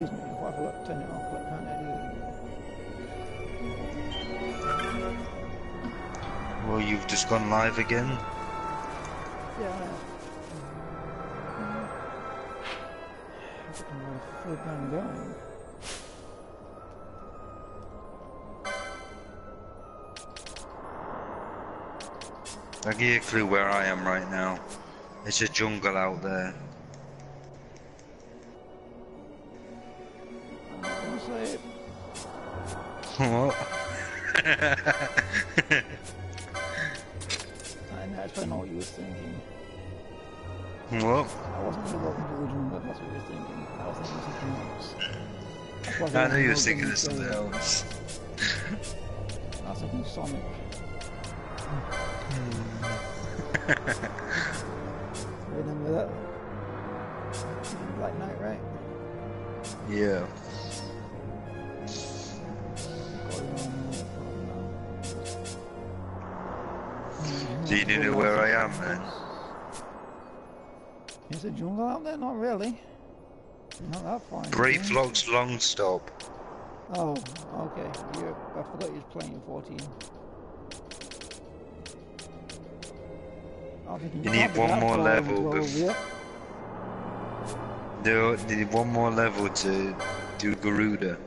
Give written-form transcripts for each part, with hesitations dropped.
Excuse me, what if I look, turn it off, but can't I do it? Well, you've just gone live again? Yeah, I have. Flip I'm going. I'll give you a clue where I am right now. It's a jungle out there. I'm not gonna say it. What? I don't know what you were thinking. What? I wasn't really welcome to the jungle, if that's what you were thinking. I was thinking something else. That's why I knew you were was thinking of something else. I was thinking Sonic. Remember that? Black Knight, right? Yeah. Do you know where I am then? Is there jungle out there? Not really. Not that far. Brave Vlogs Long Stop. Oh, okay. I forgot you was playing 14. You need one more level. You need one more level to do Garuda.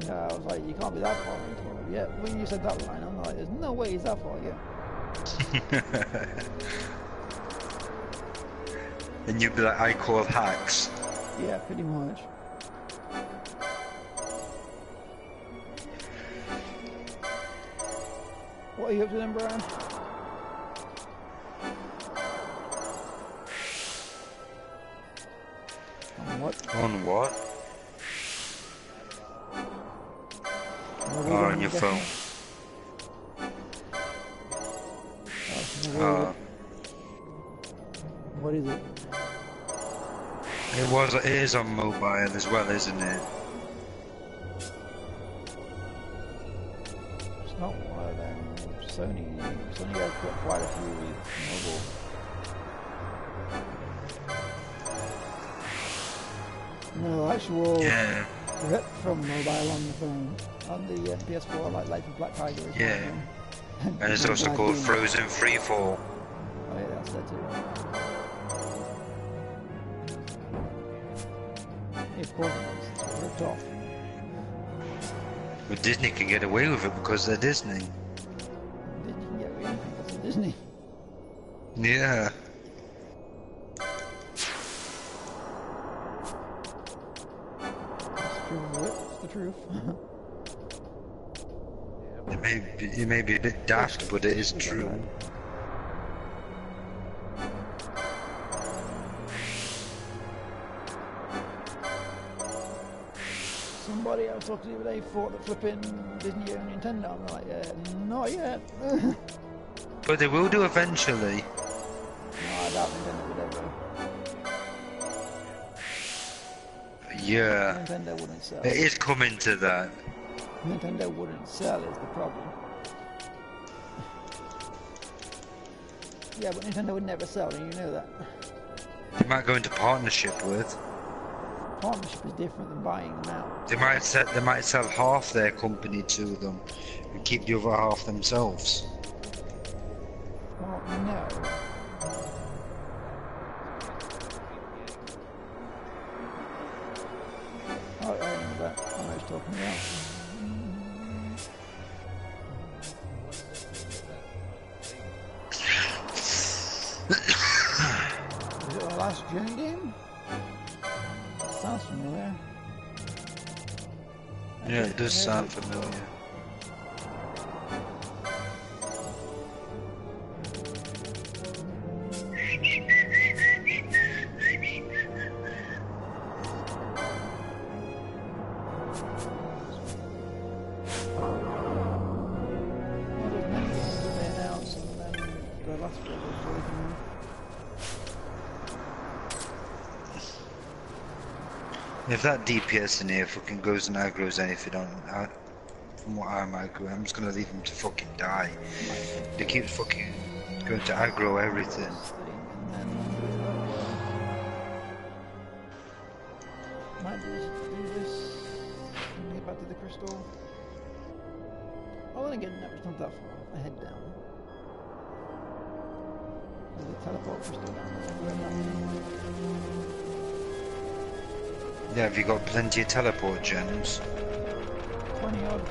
Yeah, I was like, you can't be that far into 12 yet. When you said that line, I'm like, there's no way he's that far yet. And you'd be like, I call hacks. Yeah, pretty much. What are you up to then, Brian? On what? On what? Oh, on your phone. What is it? It is on mobile as well, isn't it? It's not one of them. Sony has got quite a few mobile. No, actual rip from mobile on the phone. On the PS4, like Life of Black Tiger. Yeah. And it's also called Frozen Freefall. Oh yeah, that's that too. Of course it's ripped off. But Disney can get away with it because they're Disney. Disney can get away with it because they're Disney. Yeah. That's the truth of it. It's the truth. It may be a bit daft, but it is true. Somebody I was talking to the other day thought that flipping Disney owned Nintendo. I'm like, not yet. But they will do eventually. No, I doubt Nintendo would ever. Yeah. Nintendo wouldn't sell. It is coming to that. Nintendo wouldn't sell is the problem. Yeah, but Nintendo would never sell, and you know that. They might go into partnership with. Partnership is different than buying them out. They might sell half their company to them and keep the other half themselves. Well, no. Oh, I remember that. I know what he's talking about. Is it the last Journey game? Sounds familiar. Yeah, it does sound familiar. If that DPS in here fucking goes and aggro's anything on, from what I'm aggroing, I'm just gonna leave him to fucking die. They keep fucking going to aggro everything. Might be back to the crystal. Oh, then again, no, it's not that far. I head down. There's a teleport crystal down there. Yeah, have you got plenty of teleport gems? 20 odd.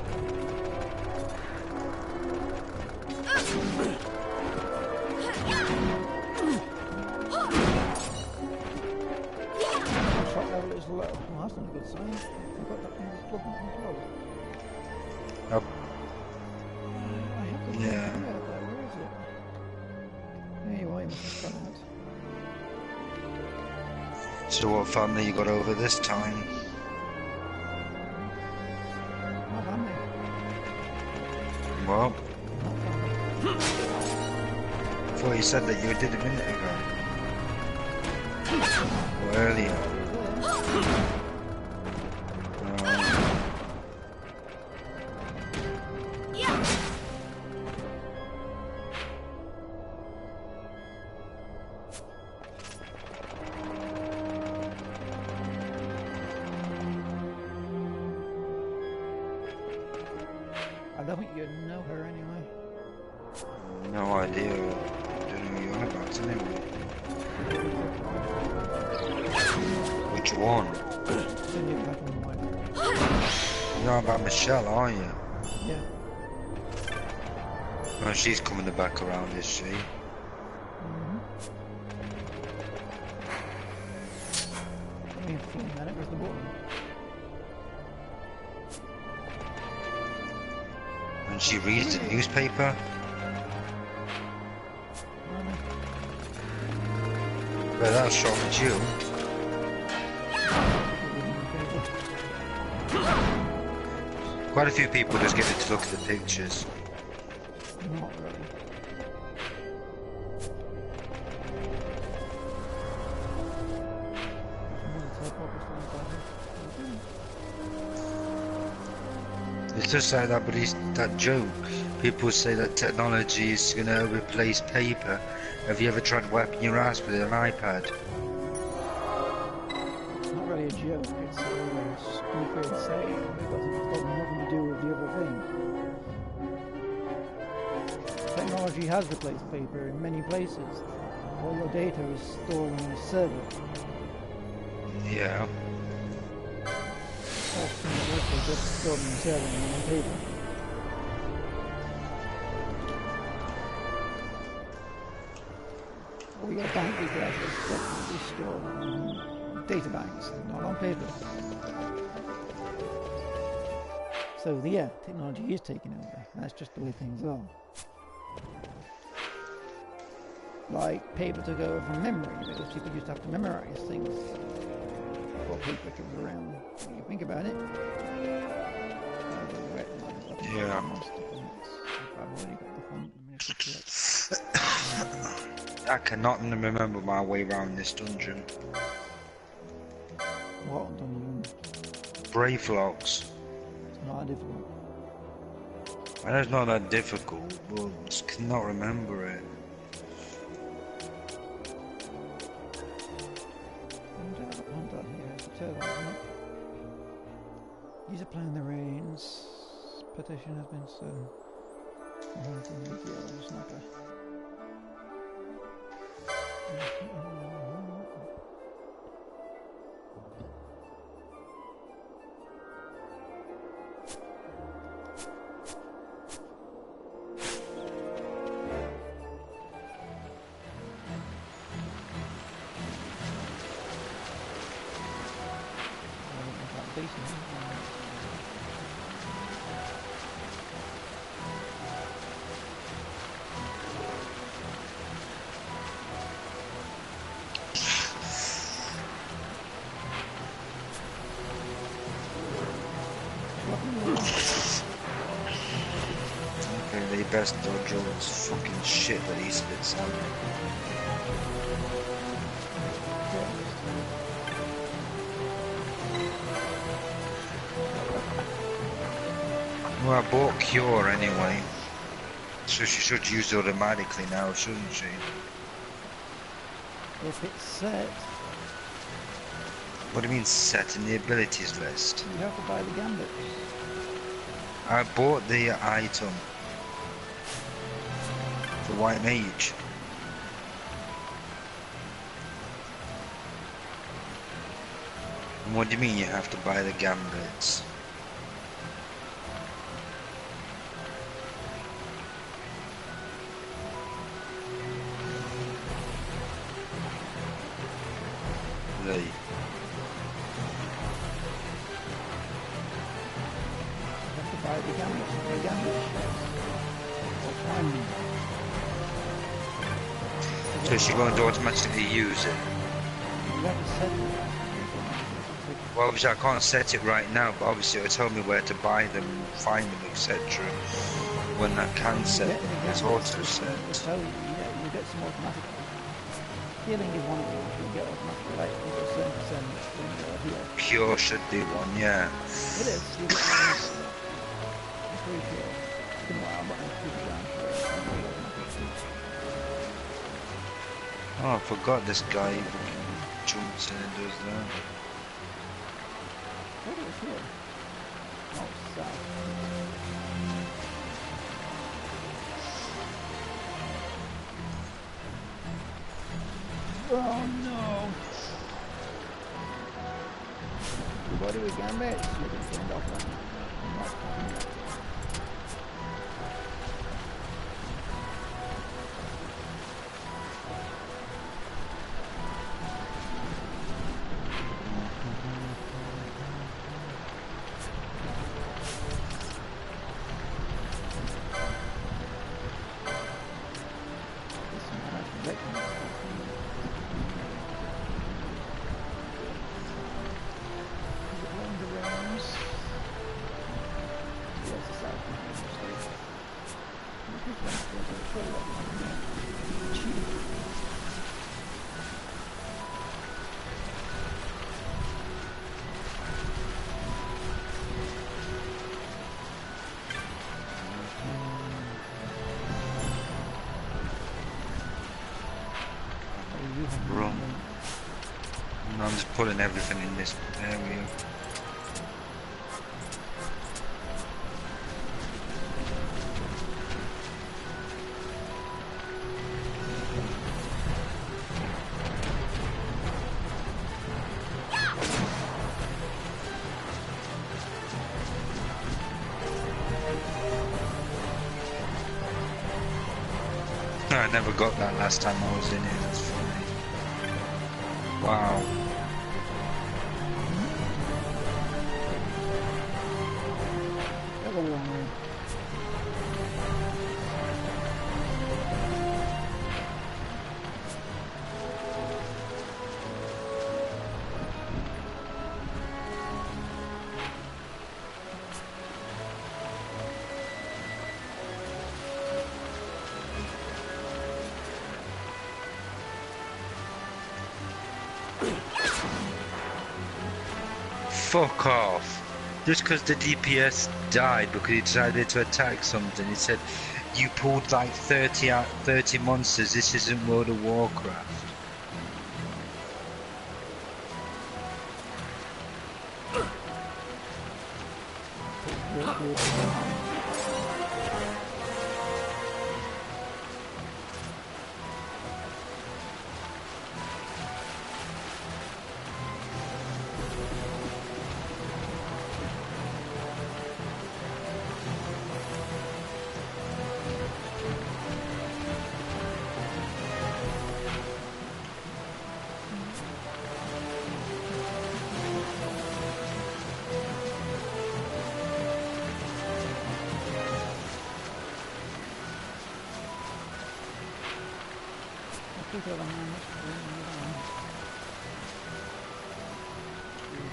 Shot level is low. Well, that's not a good sign. I've got that thing that's plugged into control. Oh. I have to Yeah. Where is it? There you are, you must have done it. So what family you got over this time? Oh, family. Well, Not family. I thought you said that you did a minute ago. Or earlier. I don't think you know her anyway. No idea. Don't know what you're on about anyway. Which one? Then you're back on the line. You're on about Michelle, are you? Yeah. Oh, she's coming the back around, is she? I mean, for a minute, where's the button? And she reads the newspaper? But that's shocking you. Quite a few people just get to look at the pictures. Not really. It's just like that, but it's that joke. People say that technology is going to replace paper. Have you ever tried wiping your ass with an iPad? It's not really a joke, it's a stupid saying because it's got nothing to do with the other thing. Technology has replaced paper in many places. All your data is stored on a server. Yeah. Often it's also just stored on a server and on paper. All your bank details are definitely stored on data banks, not on paper. So yeah, technology is taking over. That's just the way things are. Like paper took over from memory because people used to have to memorize things before paper comes around. When you think about it. Yeah. I've already got the font. I cannot remember my way around this dungeon. What dungeon? Brave locks. It's not difficult. I know it's not that difficult, but I just cannot remember it. These are playing the reins. Petition has been sown. Okay, the best dodge all this fucking shit that he spits out. Well, I bought Cure anyway, so she should use it automatically now, shouldn't she? If it's set. What do you mean set in the abilities list? You have to buy the gambits. I bought the item. The white mage. And what do you mean you have to buy the gambits? Right. You have to buy the gambits or find them. So she's going to automatically use it. You have to set it. Well, obviously I can't set it right now, but obviously it'll tell me where to buy them, find them, etc. When that can set, it's auto set. So you get some automatically. Healing is one of those you get automatically like a certain percent when you're here. Pure should be one, yeah. It is. You get one. It's very pure. It's been a while, but I'm pretty damn sure it's automatic. Oh, I forgot this guy jumps in and does that. What is here? Oh, south. Oh no! What do we gambit? You can stand off that. I'm not fucking that. Wrong. No, I'm just pulling everything in this area. I never got that last time I was in here, that's funny. Wow. Fuck off. Just because the DPS died because he decided to attack something, he said, you pulled like 30 monsters, this isn't World of Warcraft.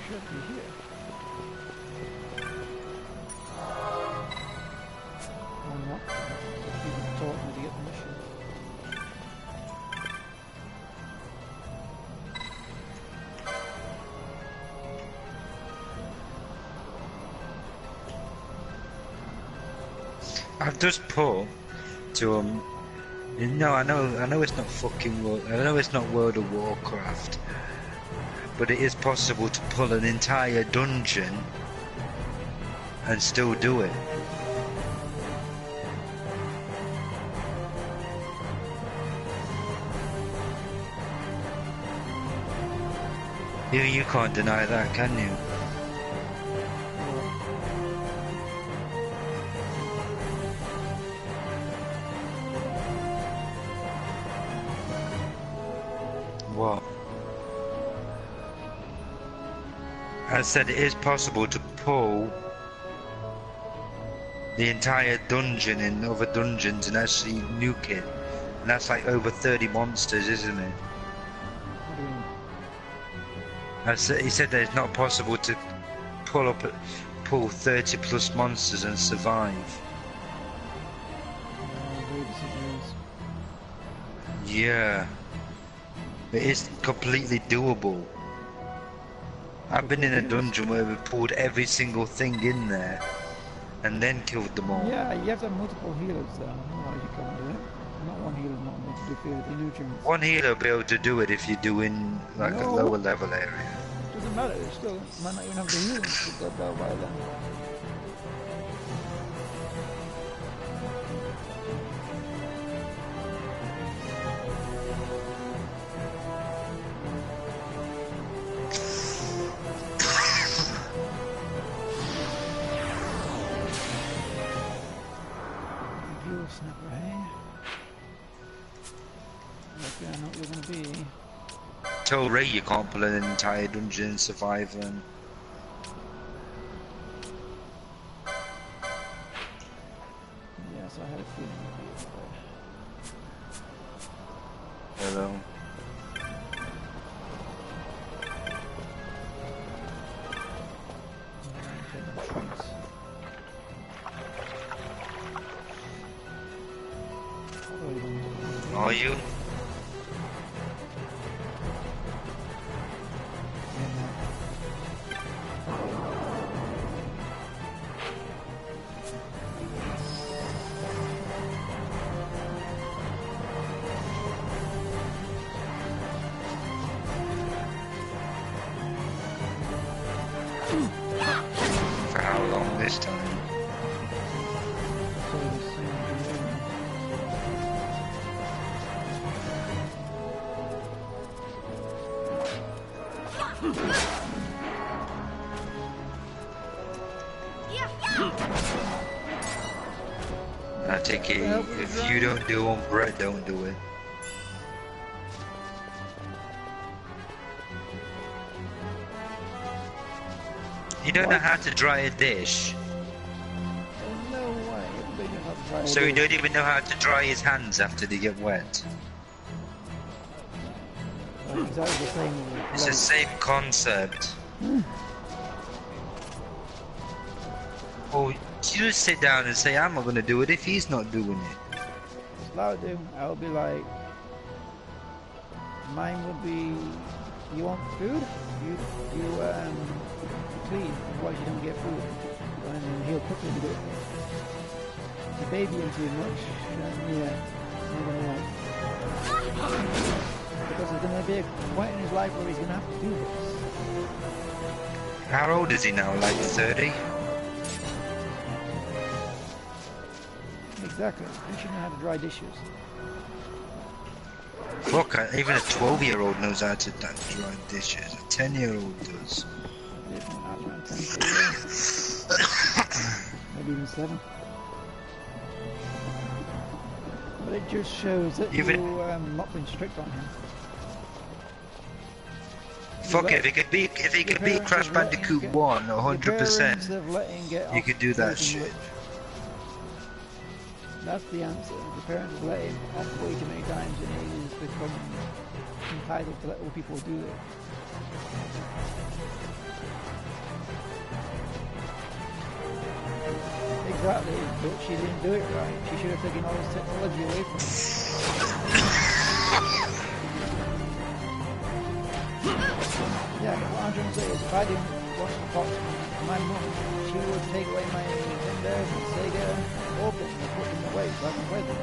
Should be here. Or not. You can talk me to get the mission. I've just put to no, I know it's not fucking World. I know it's not World of Warcraft, but it is possible to pull an entire dungeon and still do it. You can't deny that, can you? What? I said it is possible to pull the entire dungeon in other dungeons and actually nuke it. And that's like over 30 monsters, isn't it? He said that it's not possible to pull 30 plus monsters and survive. Yeah. It is completely doable. I've been in a dungeon where we pulled every single thing in there and then killed them all. Yeah, you have to have multiple healers though, otherwise you can't do it. Not one healer's not enough to defeat the nutrients. One healer will be able to do it if you're doing like a lower level area. Doesn't matter, it still might not even have the healing to go down by then. Snapper, hey? Okay, I know what you're gonna be. Tell Ray you can't pull an entire dungeon and survive and... Yes, I had a feeling it'd be Hello. Are you? For how long this time? I take it, if you don't do it, Brett don't do it. You don't know how to dry a dish. There's no way. Everybody knows how to dry a So you dish. don't even know how to dry his hands after they get wet. Like exactly the same. It's the same concept. Or you just sit down and say, I'm not going to do it if he's not doing it. That's what I would do. I would be like, mine would be, you want food? You clean, otherwise you don't get food. And he'll quickly do it. You baby him too much, yeah, it's not going to work. Because there's going to be a point in his life where he's going to have to do this. How old is he now? Like 30? Exactly. You should know how to dry dishes. Fuck, even a 12-year-old knows how to dry dishes. A 10-year-old does. Maybe even 7. But it just shows that you've not been strict on him. Fuck it, if he could beat Crash Bandicoot 1 100%, you could do that shit. That's the answer. The parents have let him off way too many times and he's become entitled to let other people do it. Exactly, but she didn't do it right. She should have taken all this technology away from him. Yeah, but what I'm trying to say is if I didn't watch the Fox, my mum, she would take away my Nintendo and Sega open and put them away so I can play them.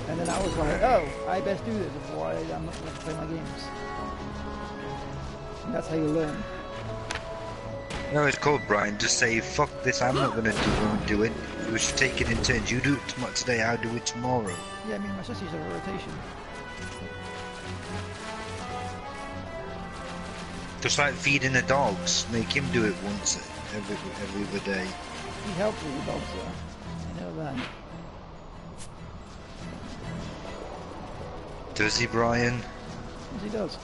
And And then I was like, oh, I best do this, otherwise I'm not going to play my games. And that's how you learn. No, it's called Brian. Just say, fuck this, I'm not going to do it. We should take it in turns. You do it today, I'll do it tomorrow. Yeah, I mean, my sister's have a rotation. Just like feeding the dogs. Make him do it once every other day. He helps with the dogs, though. I know that. Does he, Brian? Yes, he does.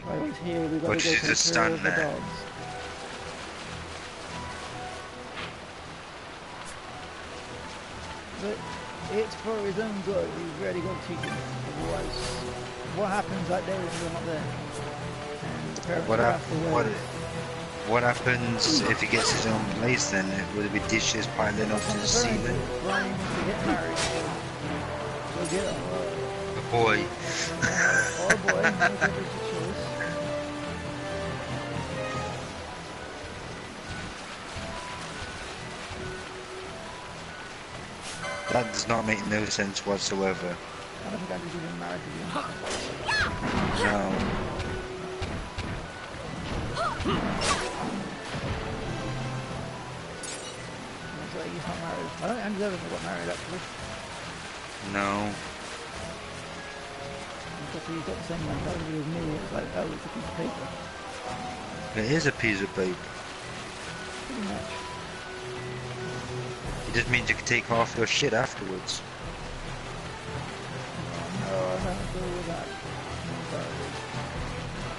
Right, he's here, we've got But to go she's take just care of standing the there. dogs. But it's for his own good, he's really got to teach him. Otherwise, what happens that day when you're not there? And the parents pass away. What happens if he gets his own place then? Will there be dishes piling up to the ceiling? Brian wants to get married, so get a Boy. or a boy, whatever's your choice. That does not make no sense whatsoever. I don't think I'd be even married to you. No. It's like he's not married. I don't think Andrew ever got married actually. No. He's got the same mentality as me. It's like, oh, it's a piece of paper. It is a piece of paper. Pretty much. It just means you can take off your shit afterwards. No, I don't agree with that.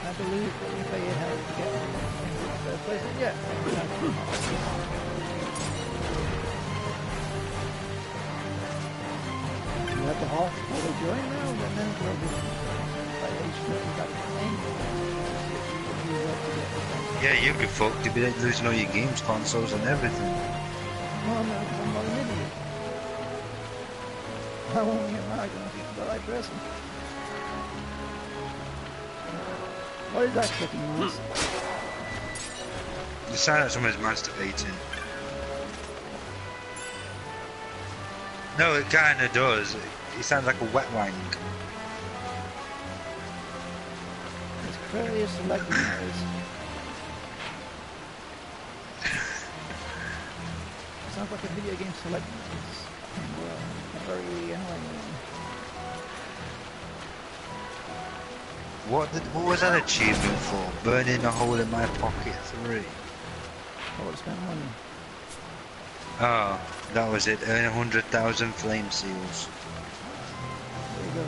I believe that you pay your help to get into the first place. And yeah. You have the half before they join now, and then they'll be like age 30 back to Yeah, you'd be fucked. You'd be losing all your games, consoles and everything. Well, no, because I'm not an idiot. I won't get married unless it's the right person. What is that clicking noise? You sound like someone's masturbating. No, it kinda does. It sounds like a wet wank. It's clearly a selecting noise. Sounds like a video game selecting noise. Well, very annoying. What was that achievement for? Burning a hole in my pocket 3. Oh, spend money. Oh, that was it. Earn 100,000 flame seals. There you go.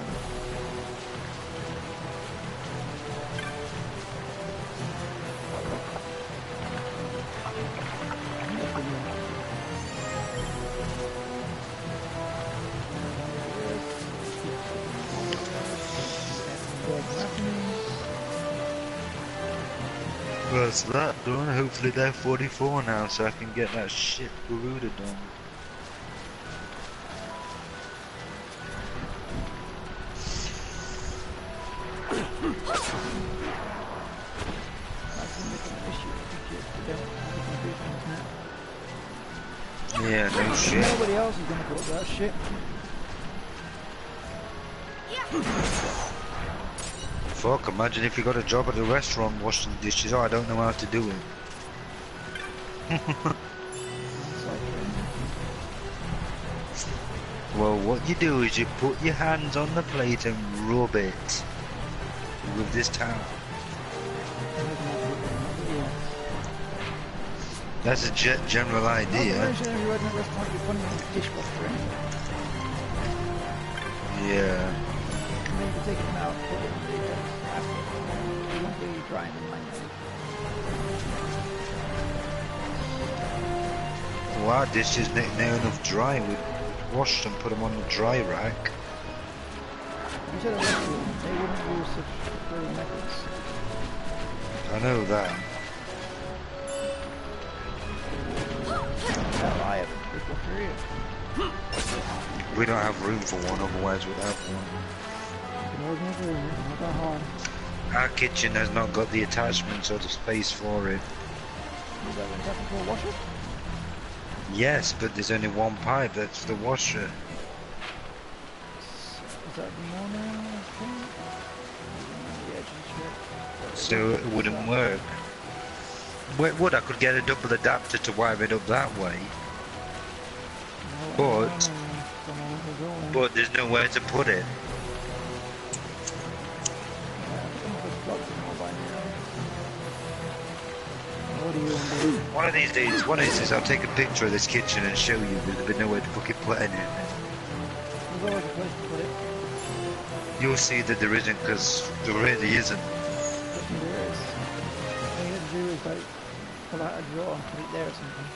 Well, it's that done. Hopefully they're 44 now, so I can get that shit Garuda done. Yeah, no shit. Nobody else is gonna put up that shit. Fuck, imagine if you got a job at a restaurant washing dishes. Oh, I don't know how to do it. Well, what you do is you put your hands on the plate and rub it with this towel. That's a general idea. Yeah. Take them out, put it in the after. You won't be drying in my nose. Well, our dishes near enough dry. We washed and put them on the dry rack. You said they wouldn't use such brilliant methods. I know that. Hell, I haven't. We don't have room for one, otherwise we'd have one. Our kitchen has not got the attachments or the space for it. Is that for a washer? Yes, but there's only one pipe, that's the washer. Saturday morning, I think. Yeah, just check. So it wouldn't work. Well, it would. I could get a double adapter to wire it up that way. But there's nowhere to put it. One of these days, I'll take a picture of this kitchen and show you. There's been nowhere to fucking put any of it. There's always a place to put it. You'll see that there isn't, because there really isn't. There is. All you have to do is like pull out a drawer and put it there or something.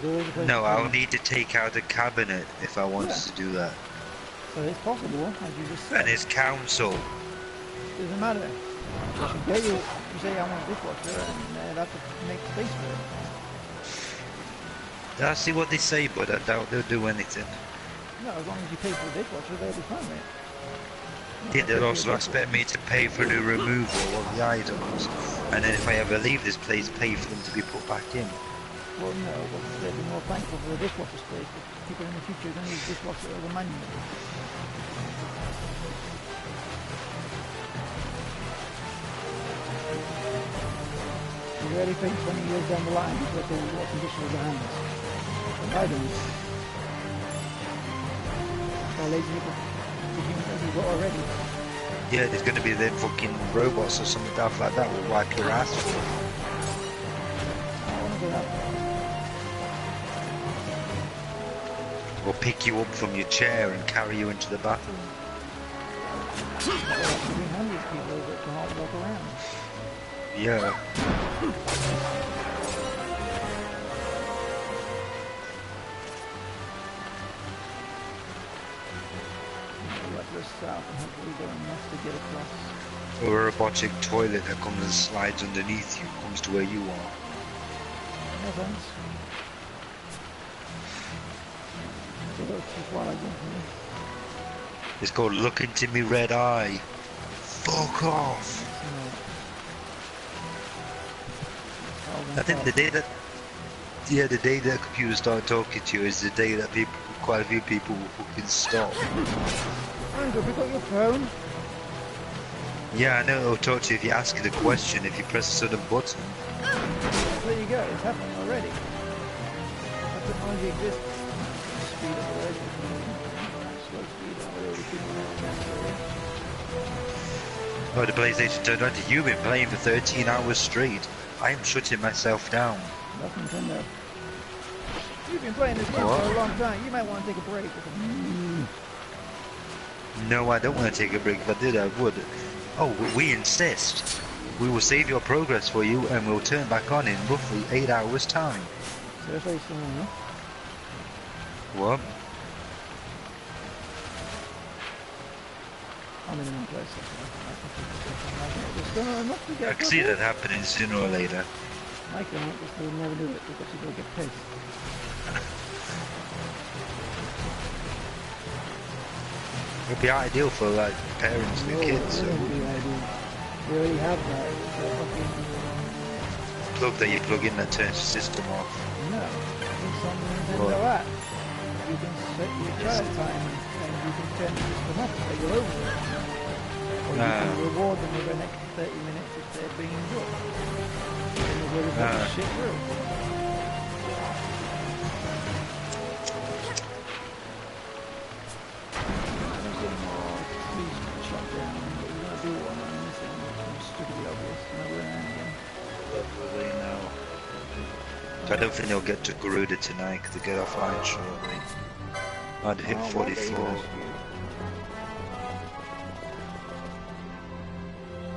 There's always a place No, to I'll put it. need to take out a cabinet if I wanted to do that. So it's possible, as you just said. And it's council. Doesn't matter. You should get you say I want a dishwasher and they'll have to make space for it. That's see what they say, but I doubt they'll do anything. No, as long as you pay for the dishwasher, they'll be fine with it. They'll also expect me to pay for the removal of the items, and then if I ever leave this place, pay for them to be put back in. Well, no, but they'll be more thankful for the dishwasher space, but people in the future are going to use dishwasher as a manual. You really think 20 years down the line, people are going to wash and dishes with their hands? I don't. How lazy people you've got already. Yeah, there's going to be them fucking robots or something stuff like that will wipe your ass for. I want to go that far. Or pick you up from your chair and carry you into the bathroom. There are 300 people that can't walk around. Yeah. South and hopefully go enough to get across. Or a robotic toilet that comes and slides underneath you, comes to where you are. No thanks. So that's just what I do for me. It's called Look Into Me Red Eye. Fuck off! I think the day that... Yeah, the day that computers start talking to you is the day that people, quite a few people will fucking stop. Andrew, have you got your phone? Yeah, I know it'll talk to you if you ask it a question, if you press a certain button. There you go, it's happening already. That technology exists. Speed up already. Slow speed up already. Oh, the PlayStation turned on to you've been playing for 13 hours straight. I am shutting myself down. That's Nintendo. You've been playing this game for a long time. You might want to take a break. No, I don't want to take a break. If I did, I would. Oh, we insist. We will save your progress for you and we'll turn back on in roughly 8 hours' time. Seriously, someone, no? What? I'm in the wrong place. I can see that happening sooner or later. I can't, because they'll never do it, because people get pissed. It'd be ideal for like parents and kids. It wouldn't be ideal. We already have that. Plug that you plug in that turns the system off. No, it's on the Nintendo app. You can set your child time and you can turn the system off so you're over it. Or you can reward them with an extra 30 minutes if they're being good. Shit through. I don't think they'll get to Garuda tonight because they get offline shortly. I'd hit 44.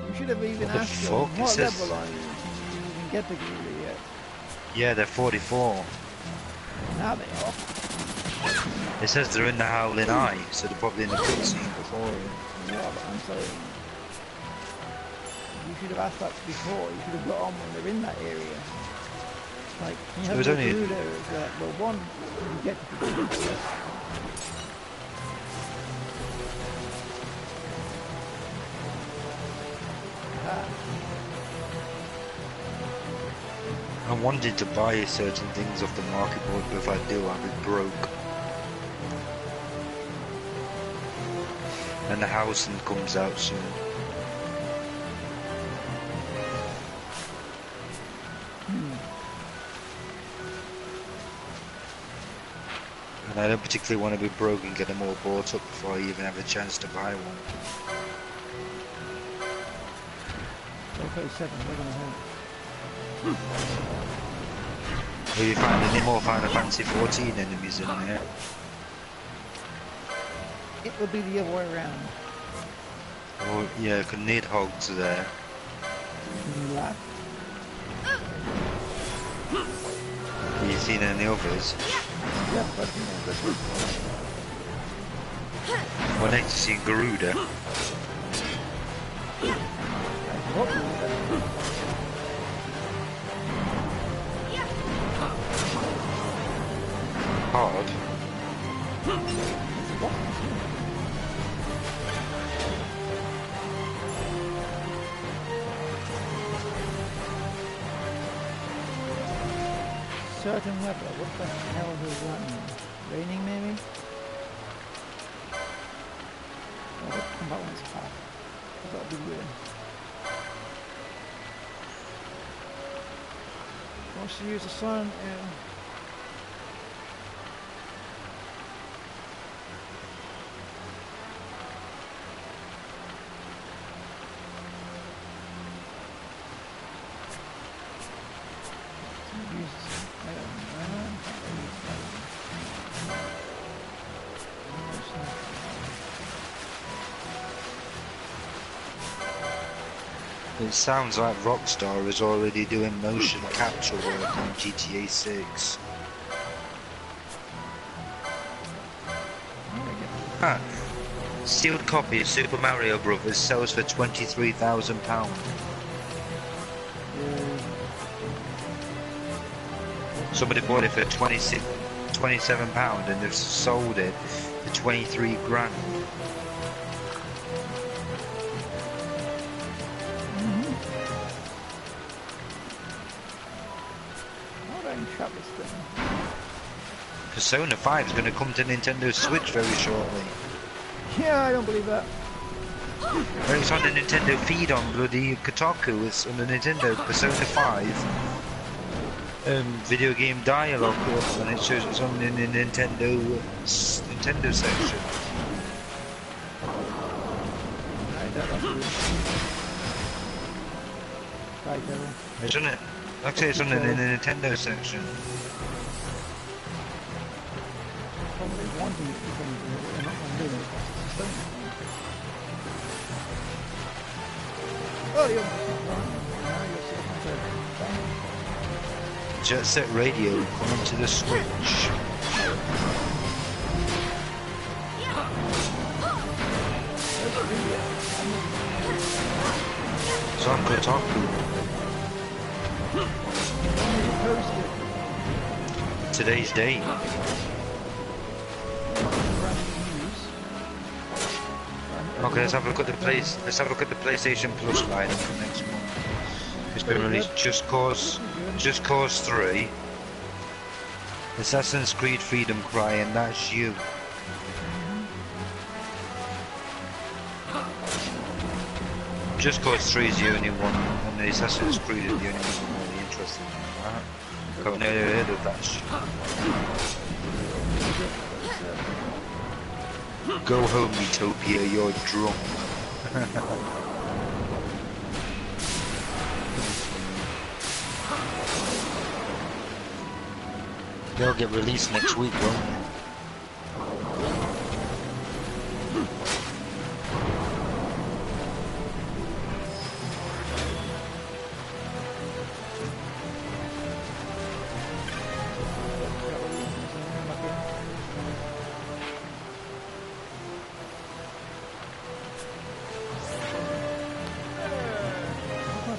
You should have even asked them what level are you? You didn't even get to Garuda yet. Yeah, they're 44. Now they are. It says they're in the Howling Eye, so they're probably in the cutscene before it. Yeah, but I'm saying you should have asked that before. You should have got on when they're in that area. Like, you have to do there is that, well, one, you get to the I'm wanting to buy certain things off the market board, but if I do, I'll be broke. And the housing comes out soon. And I don't particularly want to be broke and get them all bought up before I even have a chance to buy one. Okay, 7, we're gonna have. Will you find any more Final Fantasy 14 enemies in there? It will be the other way around. Oh yeah, could need hogs there. Left. Have you seen any others? Yeah, but you know, this one. Well, next to see Garuda. Hard. Certain weather, what the hell is that? Raining maybe? Oh, what combat when it's hot? That'll be weird. Wants to use the sun and It sounds like Rockstar is already doing motion capture work on GTA 6. Huh. Sealed copy of Super Mario Brothers sells for £23,000. Somebody bought it for £27 and they've sold it for 23 grand. Persona 5 is going to come to Nintendo Switch very shortly. yeah, I don't believe that. It's on the Nintendo feed on bloody Kotaku. It's on the Nintendo Persona 5 video game dialogue, and it shows it's on the Nintendo section. Isn't it? Actually, it's on the Nintendo section. Jet Set Radio coming to the Switch. It's on Kotaku. Today's date. Okay, let's have a look at the PlayStation Plus line for next month. It's been released Just Cause 3, Assassin's Creed Freedom Cry, and That's You. Just Cause 3 is the only one, and the Assassin's Creed is the only one I'm really interested in. I've never heard of that shit. Go home, Utopia, you're drunk. They'll get released next week, won't they?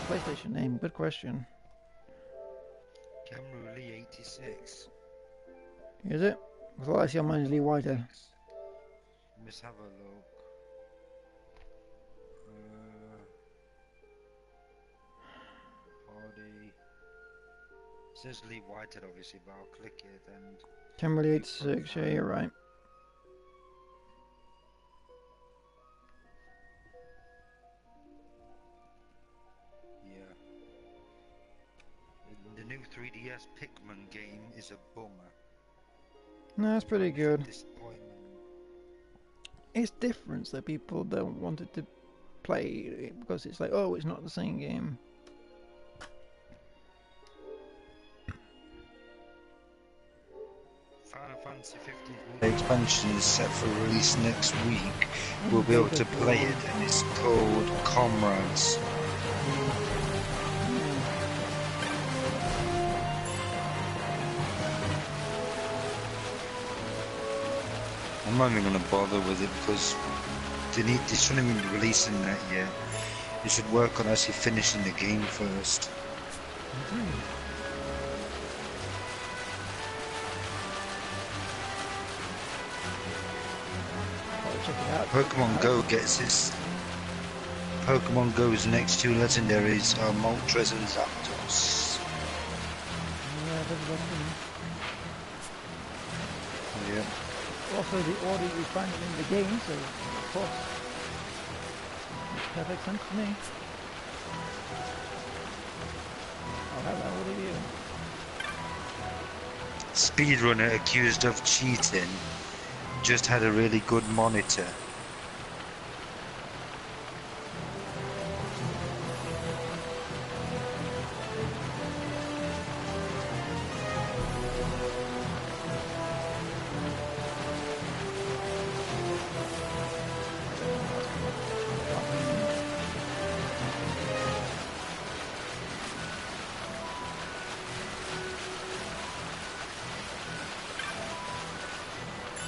PlayStation name? Good question. Camruli 86. Is it? Because all I see on mine is Lee Whiter. Let's have a look. Party. It says Lee Whitehead obviously, but I'll click it and... Camruli 86, yeah, you're right. new 3DS Pikmin game is a bummer. No, it's pretty good. Disappointment. It's different that people don't want it to play it because it's like, oh, it's not the same game. Final Fantasy 15 expansion is set for release next week. We'll be able to play it, and it's called Comrades. I'm not even going to bother with it because they shouldn't even be releasing that yet. They should work on actually finishing the game first. Check it out. Pokemon Go gets its... Pokemon Go's next two legendaries are Moltres and Zapdos. Yeah. Also, the order you find them in the game, so of course, makes perfect sense to me. I'll have that order here. Speedrunner accused of cheating just had a really good monitor.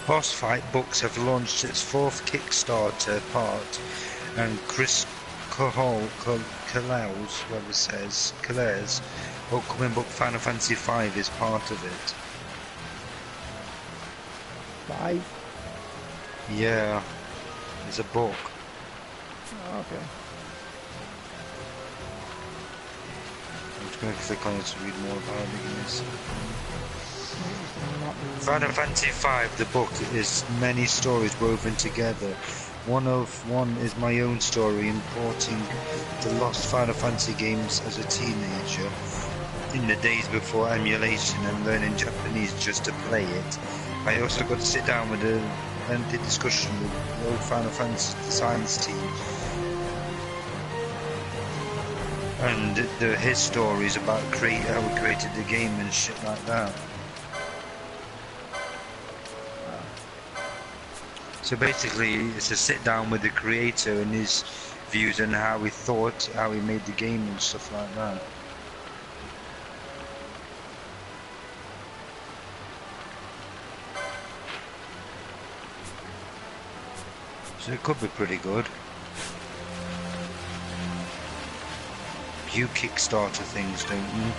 Boss Fight Books have launched its fourth Kickstarter part, and Chris Colaire's upcoming book Final Fantasy V is part of it. 5? Yeah, it's a book. Oh, okay. I'm just going to click on it to read more about it. Final Fantasy V, the book, is many stories woven together. One is my own story importing the lost Final Fantasy games as a teenager in the days before emulation and learning Japanese just to play it. I also got to sit down with a lengthy discussion with the old Final Fantasy designs team and his stories about how we created the game and shit like that. So basically, it's a sit down with the creator and his views on how he thought, how he made the game and stuff like that. So it could be pretty good. You Kickstarter things, don't you?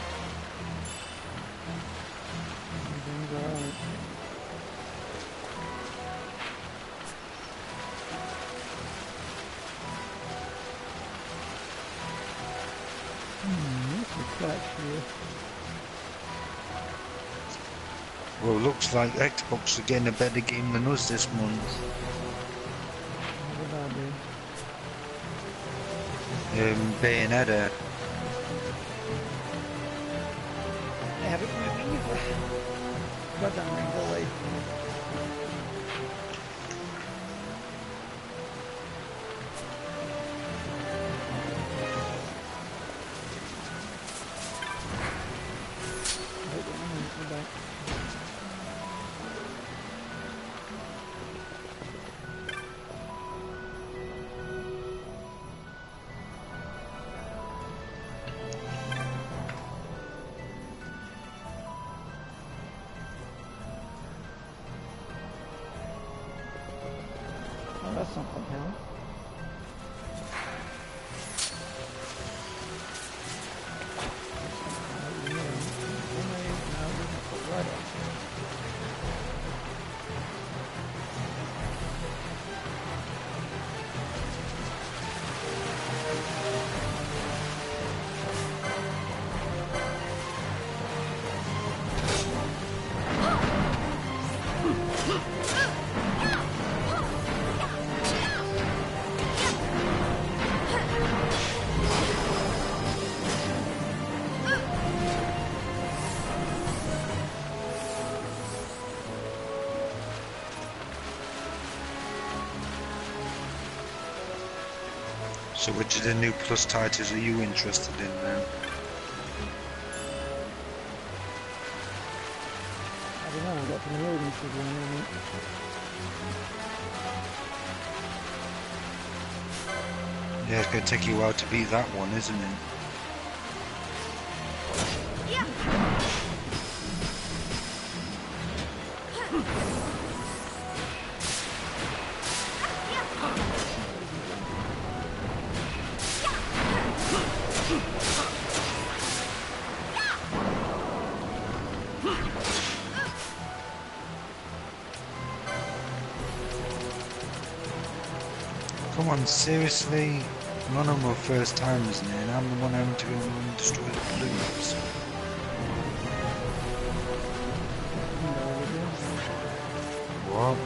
Well, looks like Xbox are getting a better game than us this month. What did I do? Bayonetta. I have it with me. But I'm going to go away. That's something new. So which of the new plus titles are you interested in then? I don't know, I've got some illnesses going on. Yeah, it's going to take you a while to beat that one, isn't it? Come on, seriously? None of them are first timers in here, and I'm the one having to go and destroy the blues. What?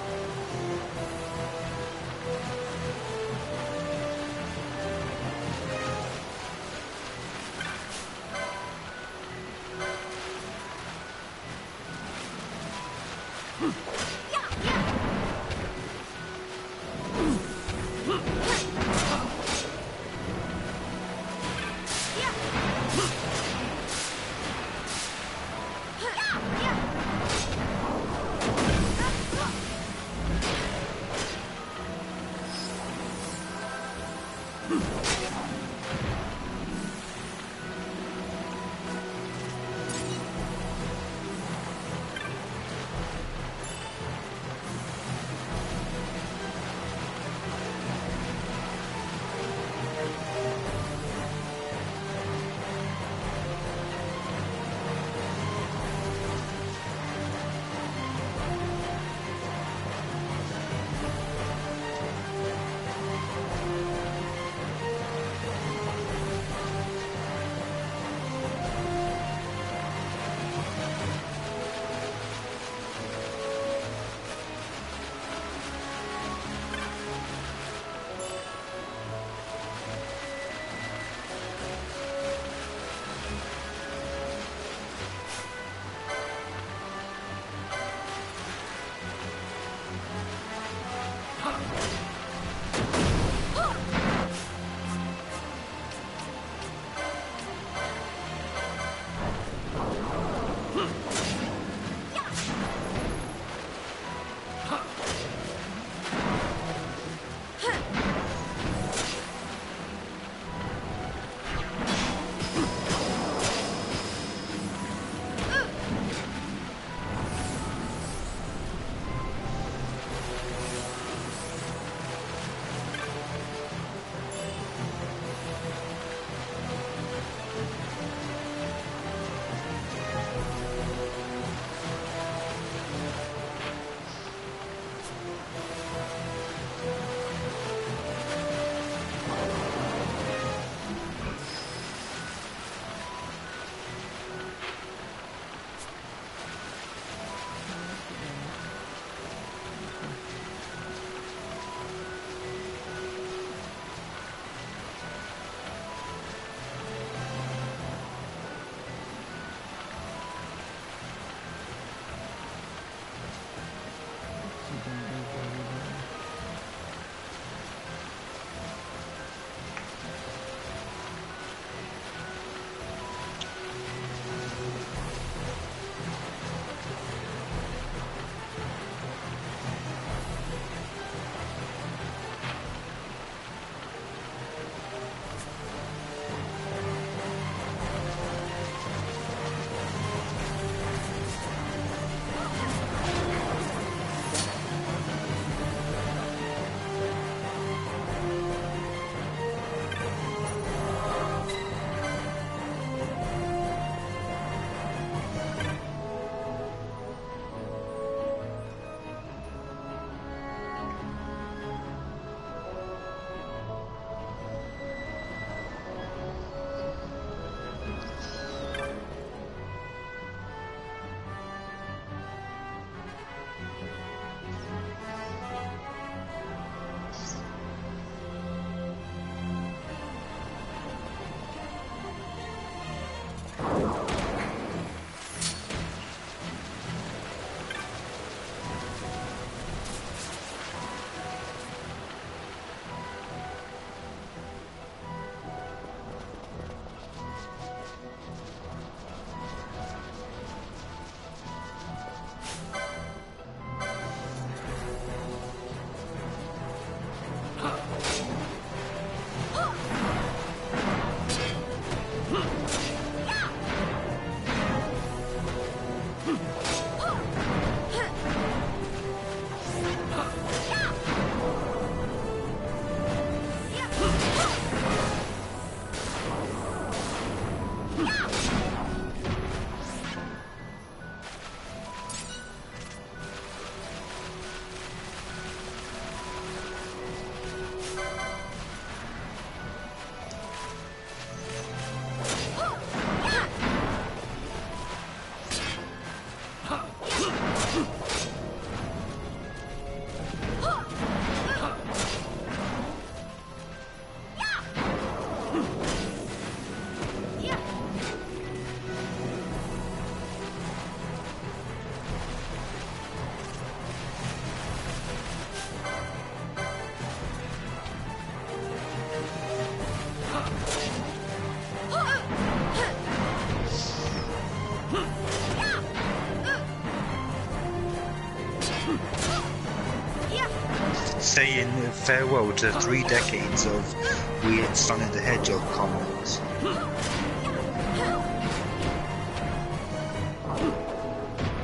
Saying farewell to 3 decades of weird Sonic the Hedgehog comics.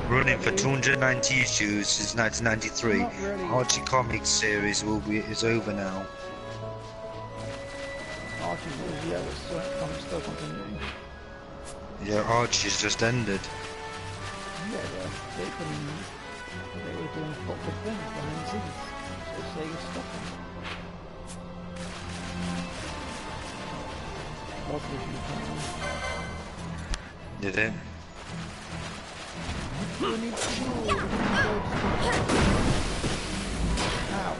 Running for 290 issues since 1993, Really. Archie Comics series is over now. Archie was, yeah, but Sonic still continuing. Yeah, Archie's just ended. Yeah, they were doing corporate things behind the scenes. So Sega stopped them. What did you find? Did it? What do I need to do? Ow.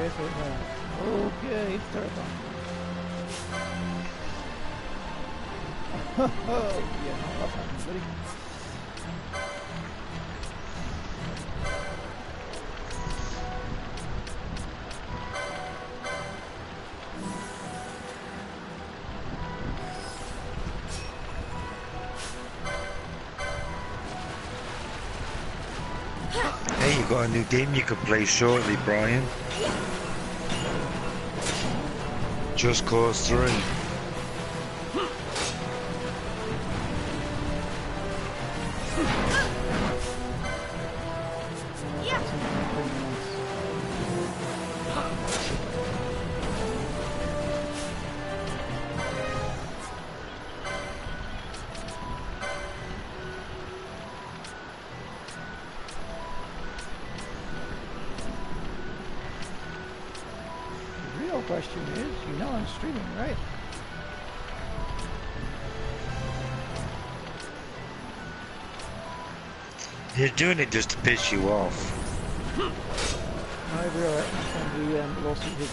Okay, it's terrifying. Oh, yeah, no, that's happening, buddy. Hey, you got a new game you can play shortly, Brian. Just Cause 3. Question is, you know I'm streaming, right? You're doing it just to piss you off. I'll be alright. I'm trying to do lawsuit his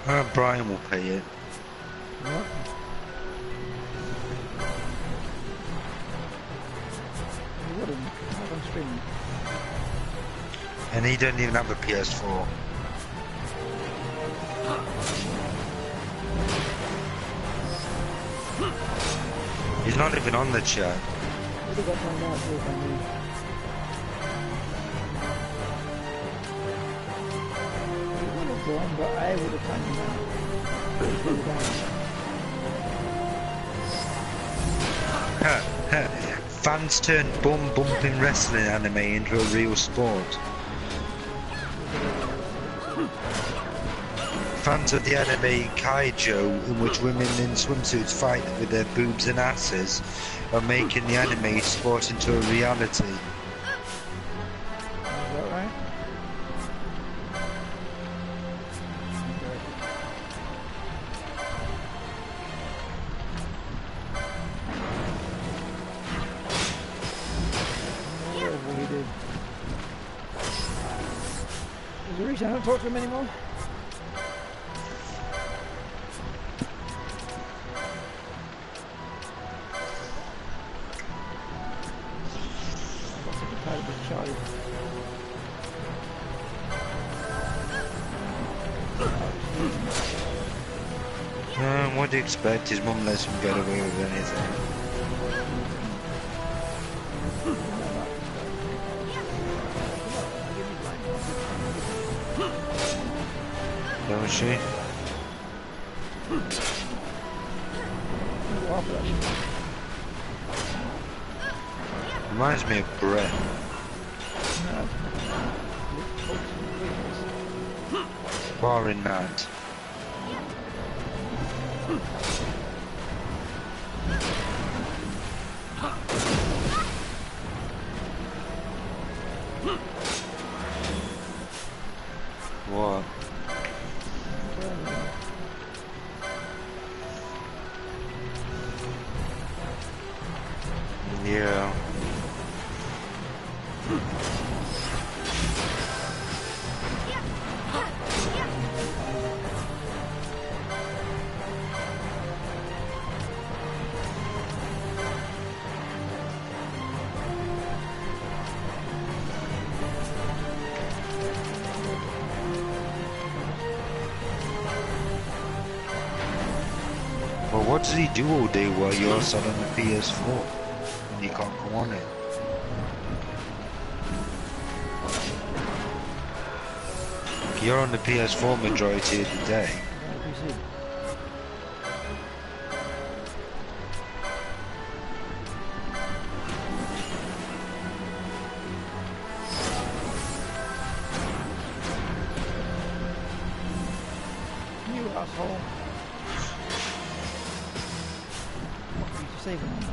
law. Brian will pay it. What? He wouldn't. Not on streaming. And he doesn't even have a PS4. He's not even on the chat. Would have got one out if I knew. He would have gone, but I would have timed him out. Fans turn bum bumping wrestling anime into a real sport. Fans of the anime Kaijo, in which women in swimsuits fight with their boobs and asses, are making the anime sport into a reality. Is that right? Whatever he did. Is there a reason I don't talk to him anymore? What do you expect? His mum lets him get away with anything. Don't she? Reminds me of Brett. Barring that. What? Yeah. Well, what does he do all day while you're sat on the PS4 and you can't go on it? You're on the PS4 majority of the day. You asshole. What are you saving on that?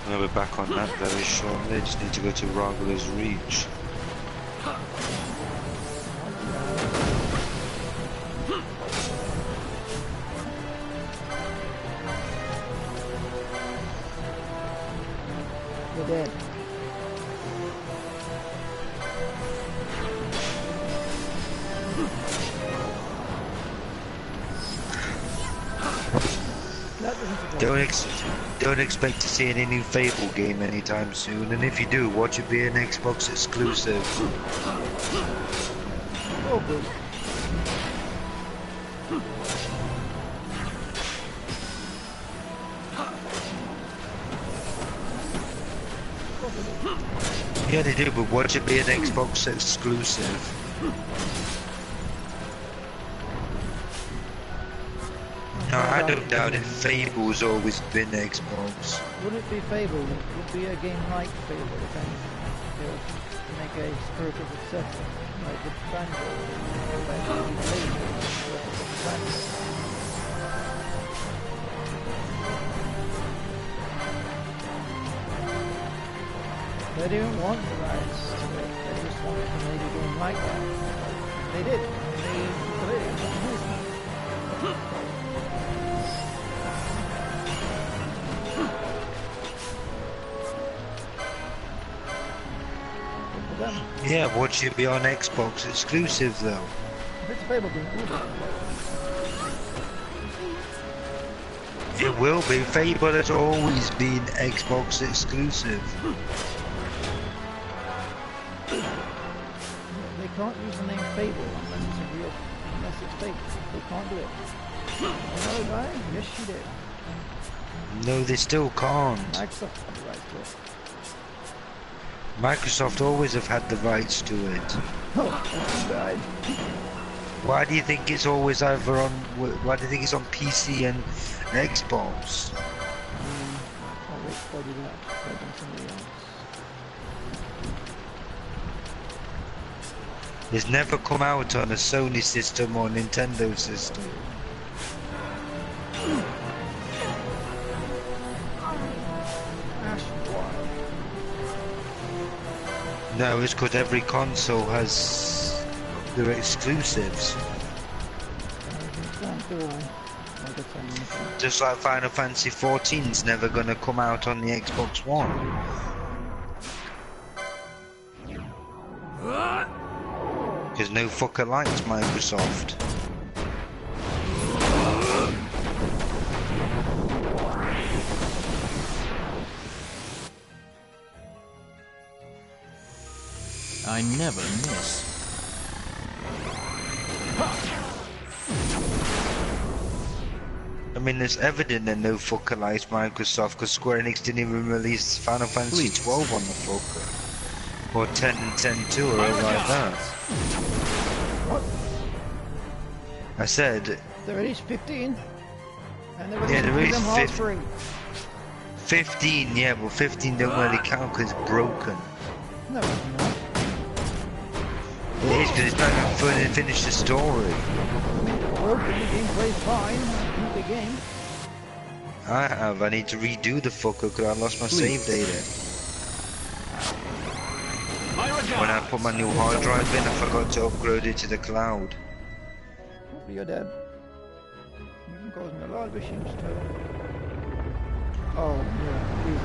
We'll be back on that very shortly. Just need to go to Ragula's Reach. You're dead. Don't expect to see any new Fable game anytime soon, and if you do, watch it be an Xbox exclusive. Oh, good. Yeah, they do, but watch it be an Xbox exclusive. No, I don't doubt it. Fable's always been Xbox. Wouldn't it be Fable? It would be a game like Fable, I think. They'll make a spiritual successor, like the Banjo. They didn't want the rights to it. They just wanted to make a game like that. They did. They completely use them. Yeah, would you be on Xbox exclusive though? If it's available, it will be. It will be. Fable has always been Xbox exclusive. They can't use the name Fable unless it's fake. They can't do it. No, right? Yes, she did. No, they still can't. Microsoft had the right to it. Microsoft always have had the rights to it. Oh, that's right. Why do you think it's always either on? Why do you think it's on PC and Xbox? I'll wait for you that. Somebody else. It's never come out on a Sony system or Nintendo system. No, it's because every console has their exclusives. Just like Final Fantasy 14's never gonna come out on the Xbox One. Because no fucker likes Microsoft. I never miss. I mean, it's evident that no fucker likes Microsoft because Square Enix didn't even release Final Fantasy 12 on the fucker. Or 10 and 10 2 or like that. What? I said... There is 15. And there is 15. 15, yeah, but 15 don't really count because it's broken. No, it's not. It is because it's not even finish the story. Broken, the game plays fine. Beat the game. I have. I need to redo the fucker because I lost my save data. When I put my new hard drive in, I forgot to upgrade it to the cloud. Hopefully you're dead. You can cause me a lot of issues too. Oh, yeah, please.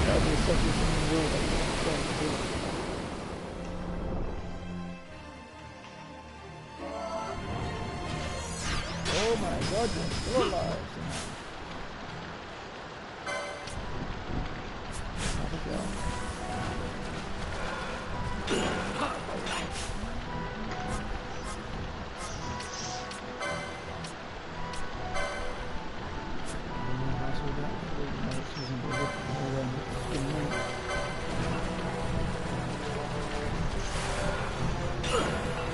That'll be such a thing in the world that you don't do. Oh my god, you're still alive. Have a go.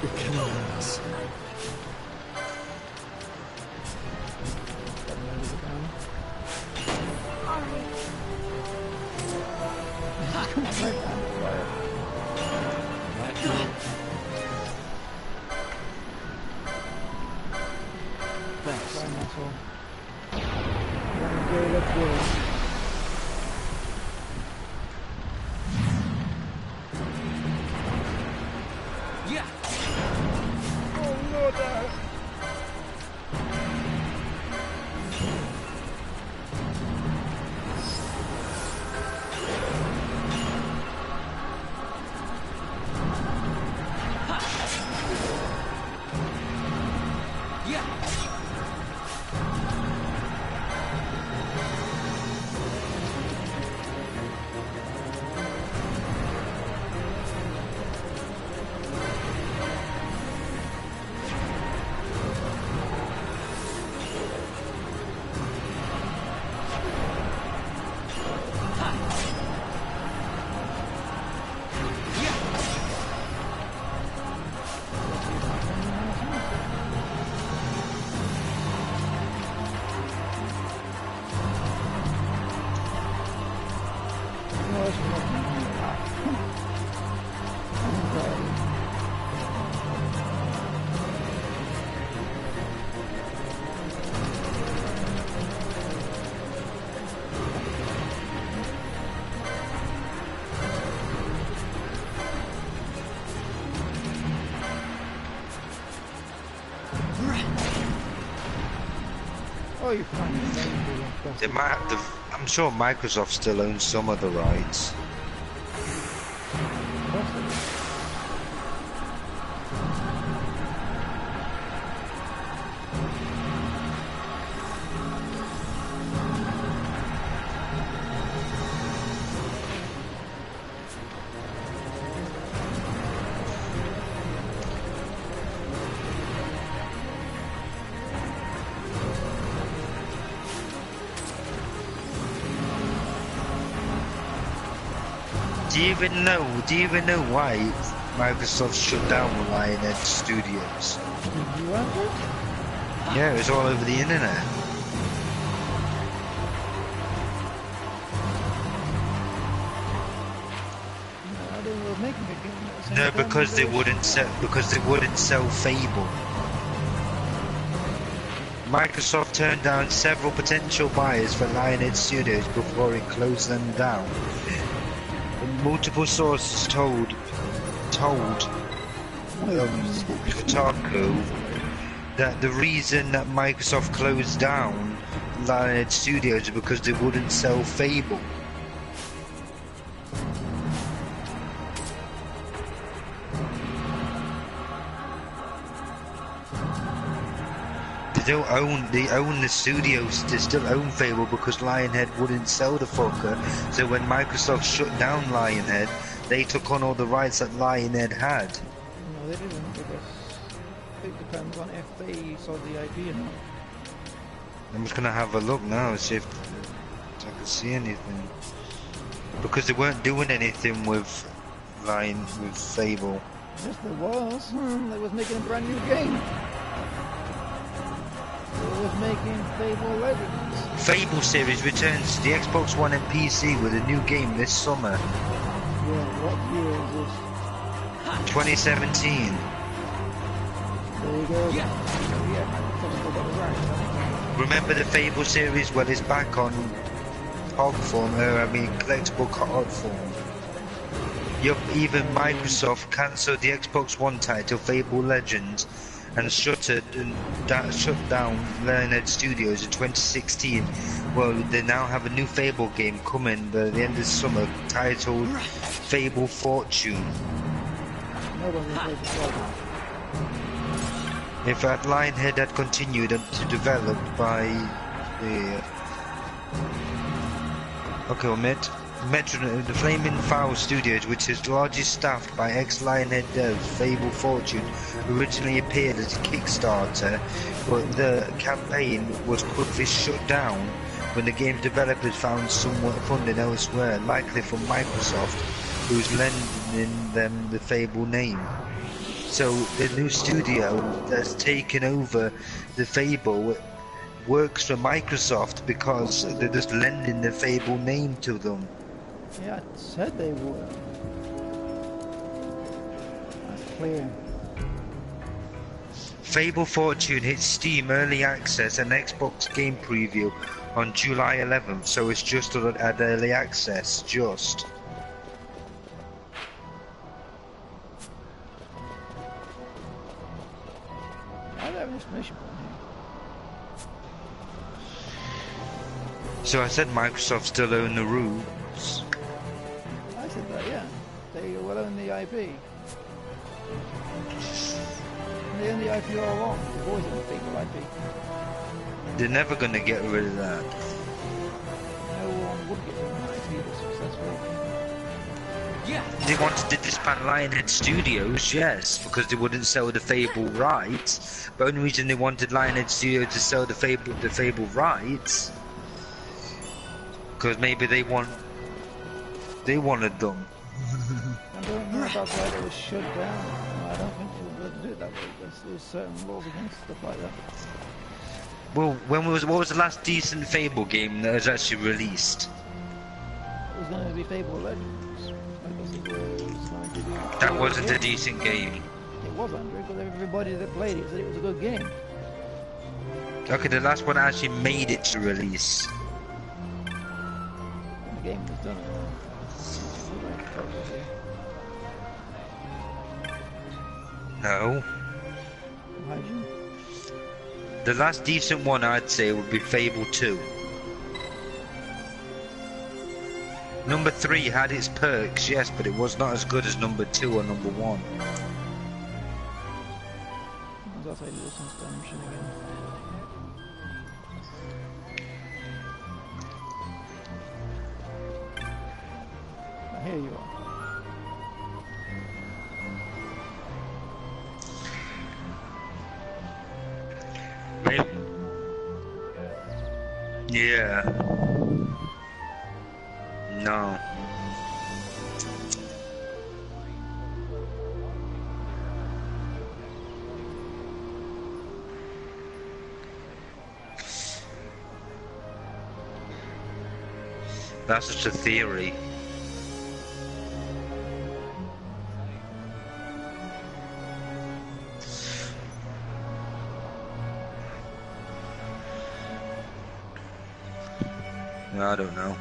You're killing us. Oh, you can't even They might have the, I'm sure Microsoft still owns some of the rights. Do you even know why Microsoft shut down Lionhead Studios? You wonder? Yeah, it was all over the internet. No, they were making a game at the same No, time because they were- wouldn't sell Fable. Microsoft turned down several potential buyers for Lionhead Studios before it closed them down. Multiple sources told Kotaku that the reason that Microsoft closed down Lionhead Studios is because they wouldn't sell Fable. They own the studios, they still own Fable because Lionhead wouldn't sell the fucker. So when Microsoft shut down Lionhead, they took on all the rights that Lionhead had. No, they didn't, because it depends on if they sold the IP or not. I'm just gonna have a look now, see if I can see anything. Because they weren't doing anything with Fable. Yes, there was. They was making a brand new game. They was making Fable Legends. Fable series returns to the Xbox One and PC with a new game this summer. Yeah, what year is this? 2017. There you go. Yeah, Microsoft still got the rights. Remember the Fable series? Well, it's back on hog form, collectible hog form. Yup, even Microsoft cancelled the Xbox One title Fable Legends and shut down Lionhead Studios in 2016. Well, they now have a new Fable game coming by the end of summer titled Fable Fortune. Nobody plays the Fable. In fact, Lionhead had continued to develop by the the Flaming Fowl Studios, which is largely staffed by ex-Lionhead devs Fable Fortune, originally appeared as a Kickstarter, but the campaign was quickly shut down when the game's developers found somewhat funding elsewhere, likely from Microsoft, who was lending them the Fable name. So the new studio that's taken over the Fable works for Microsoft because they're just lending the Fable name to them. Yeah, I said they would. That's clear. Fable Fortune hit Steam Early Access and Xbox Game Preview on July 11th, so it's just at Early Access, just. I don't have an explanation for So I said Microsoft still own the rules. I said that, yeah. They will own the IP. And they own the IP all along. They've always owned Fable IP. They're never gonna get rid of that. No one would get rid of an IP that's successful. They wanted to disband Lionhead Studios, yes, because they wouldn't sell the Fable rights. But the only reason they wanted Lionhead Studios to sell the Fable rights, because maybe they wanted them. I don't know about why they were shut down. No, I don't think they were going to do it that way, because there's certain laws against stuff like that. Well, what was the last decent Fable game that was actually released? It was going to be Fable Legends. Because it was going to be... That wasn't a decent game. It was, Andrew, because everybody that played it said it was a good game. Okay, the last one actually made it to release. The game was done. No. Imagine. The last decent one I'd say would be Fable 2. Number 3 had its perks, yes, but it was not as good as number 2 or number 1. That's like losing stamina again. Here you are. Maybe. Yeah. No. That's just a theory. I don't know.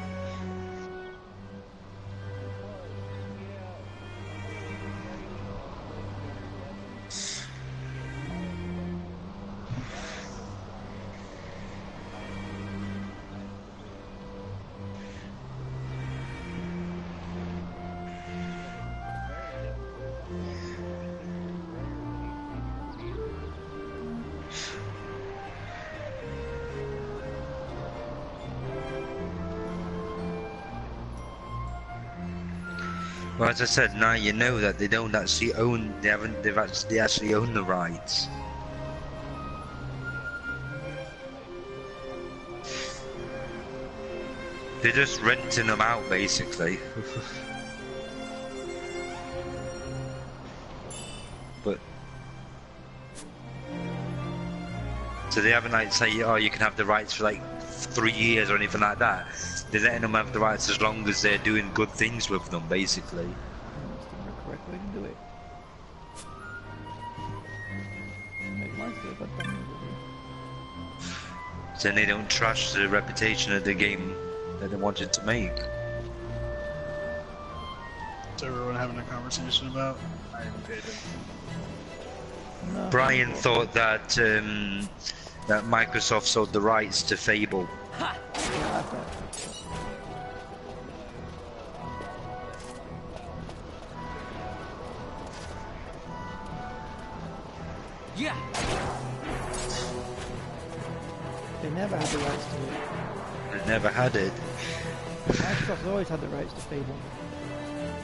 Well, as I said, now you know that they don't actually own. They actually own the rights. They're just renting them out, basically. But so they haven't like say, oh, you can have the rights for like 3 years or anything like that. They're letting them have the rights as long as they're doing good things with them, basically. That's the correct way to do it. Make mine do it, but then So they don't trash the reputation of the game that they wanted to make. What's everyone having a conversation about? I haven't paid attention. no. Brian thought that that Microsoft sold the rights to Fable. Yeah, I thought. Yeah. They never had the rights to it. They never had it. Microsoft's always had the rights to Fable.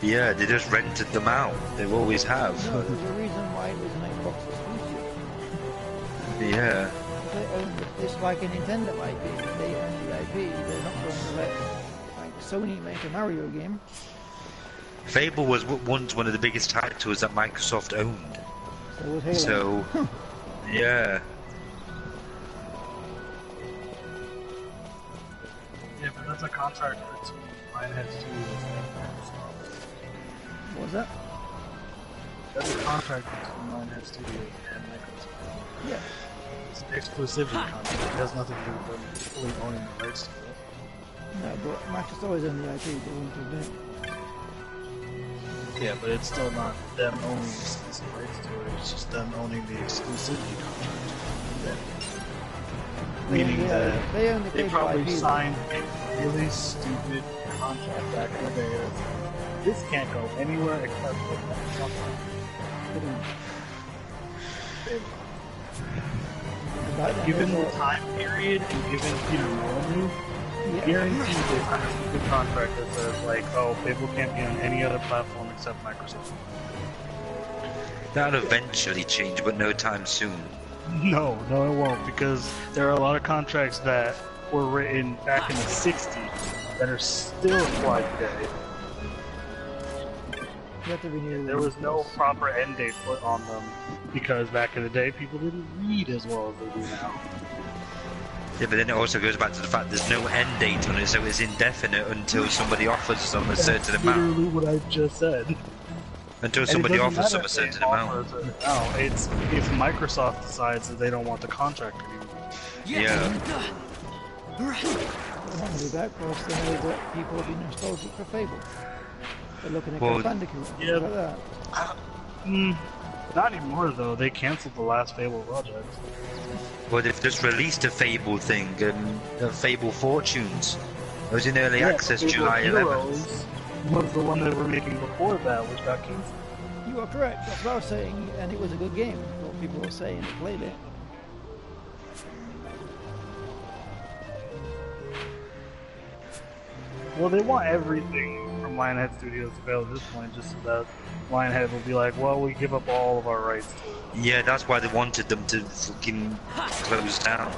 Yeah, they just rented them out. They always have. No, there's a reason why it was an Xbox exclusive. Yeah. They own it. It's like a Nintendo IP. They own the IP. They're not going to let like Sony make a Mario game. Fable was once one of the biggest titles that Microsoft owned. So was Halo. So, yeah. Yeah, but that's a contract between Lionhead Studios and Microsoft. What was that? That's a contract between Lionhead Studios and Microsoft. Yeah. It's an exclusivity contract. It has nothing to do with them fully owning the rights to it. No, but Microsoft always owned the IP. They wouldn't have done it. Yeah, but it's still not them owning the exclusive rights to it. It's just them owning the exclusivity contract. Meaning that they own the they Fable probably IP. signed a really stupid contract back in the day. This can't go anywhere except for Microsoft. They don't. Given the time period and given Peter Molyneux, guaranteed they signed a stupid contract that says like, oh, Fable can't be on any other platform except Microsoft. That'll eventually change, but no time soon. No, it won't, because there are a lot of contracts that were written back in the 60s that are still applied today. You have to renew There was no proper end date put on them, because back in the day people didn't read as well as they do now. Yeah, but then it also goes back to the fact there's no end date on it, so it's indefinite until somebody offers them a certain That's amount. literally what I just said. Until And it somebody doesn't offers matter them a if they certain amount. offer a certain amount. It's if Microsoft decides that they don't want the contract anymore. Yeah. Not only that, because they know that people will be nostalgic for Fable. They're looking at Well, Crash Bandicoot. yeah. Like that. Not anymore though. They canceled the last Fable project. But they've just released a Fable thing, Fable Fortunes. It was in early access Fable July 11th. Heroes was the one they were making before that, which got canceled. You are correct. That's what I was saying, and it was a good game. What people were saying, they played it. Well, they want everything from Lionhead Studios to fail at this point, just so that Lionhead will be like, well, we give up all of our rights to it. Yeah, that's why they wanted them to fucking close down.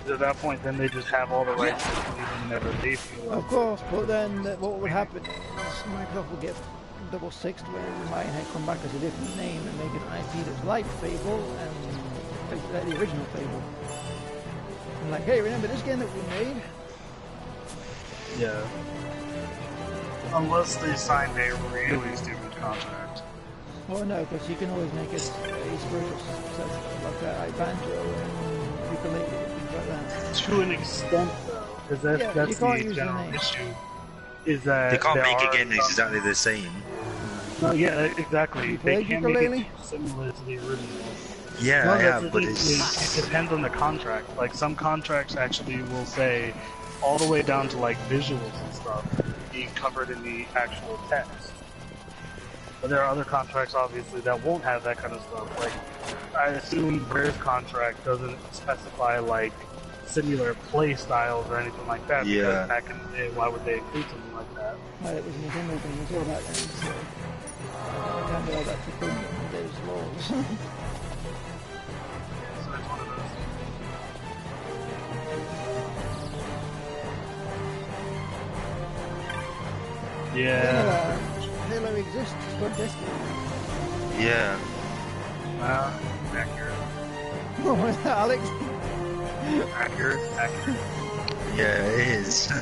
At that point, then they just have all the rights to it whenever they feel like. Of course, but then what would happen is Microsoft would get double sixed when Lionhead come back as a different name and make an IP that's like Fable and like the original Fable. And like, hey, remember this game that we made? Yeah. Unless they signed a really stupid contract. Oh no, because you can always make it a spiritual successor, like banjo and ukulele and things like that. To an extent, though, because that's the general issue. Is that they can't make a again exactly the same. Yeah, exactly. They can't ukulele? make it similar to the original. Yeah, I have, but it depends on the contract. Like some contracts actually will say all the way down to like visuals and stuff being covered in the actual text. But there are other contracts, obviously, that won't have that kind of stuff. Like, I assume Rare's contract doesn't specify like similar play styles or anything like that. Yeah. Because back in the day, why would they include something like that? Well, it was a Nintendo thing as well back then, so I can't be all that to think of those laws. So it's one of those. Yeah. Halo exists, it's got Destiny. Yeah. Accurate. What was that, Alex? Accurate. Yeah, it is.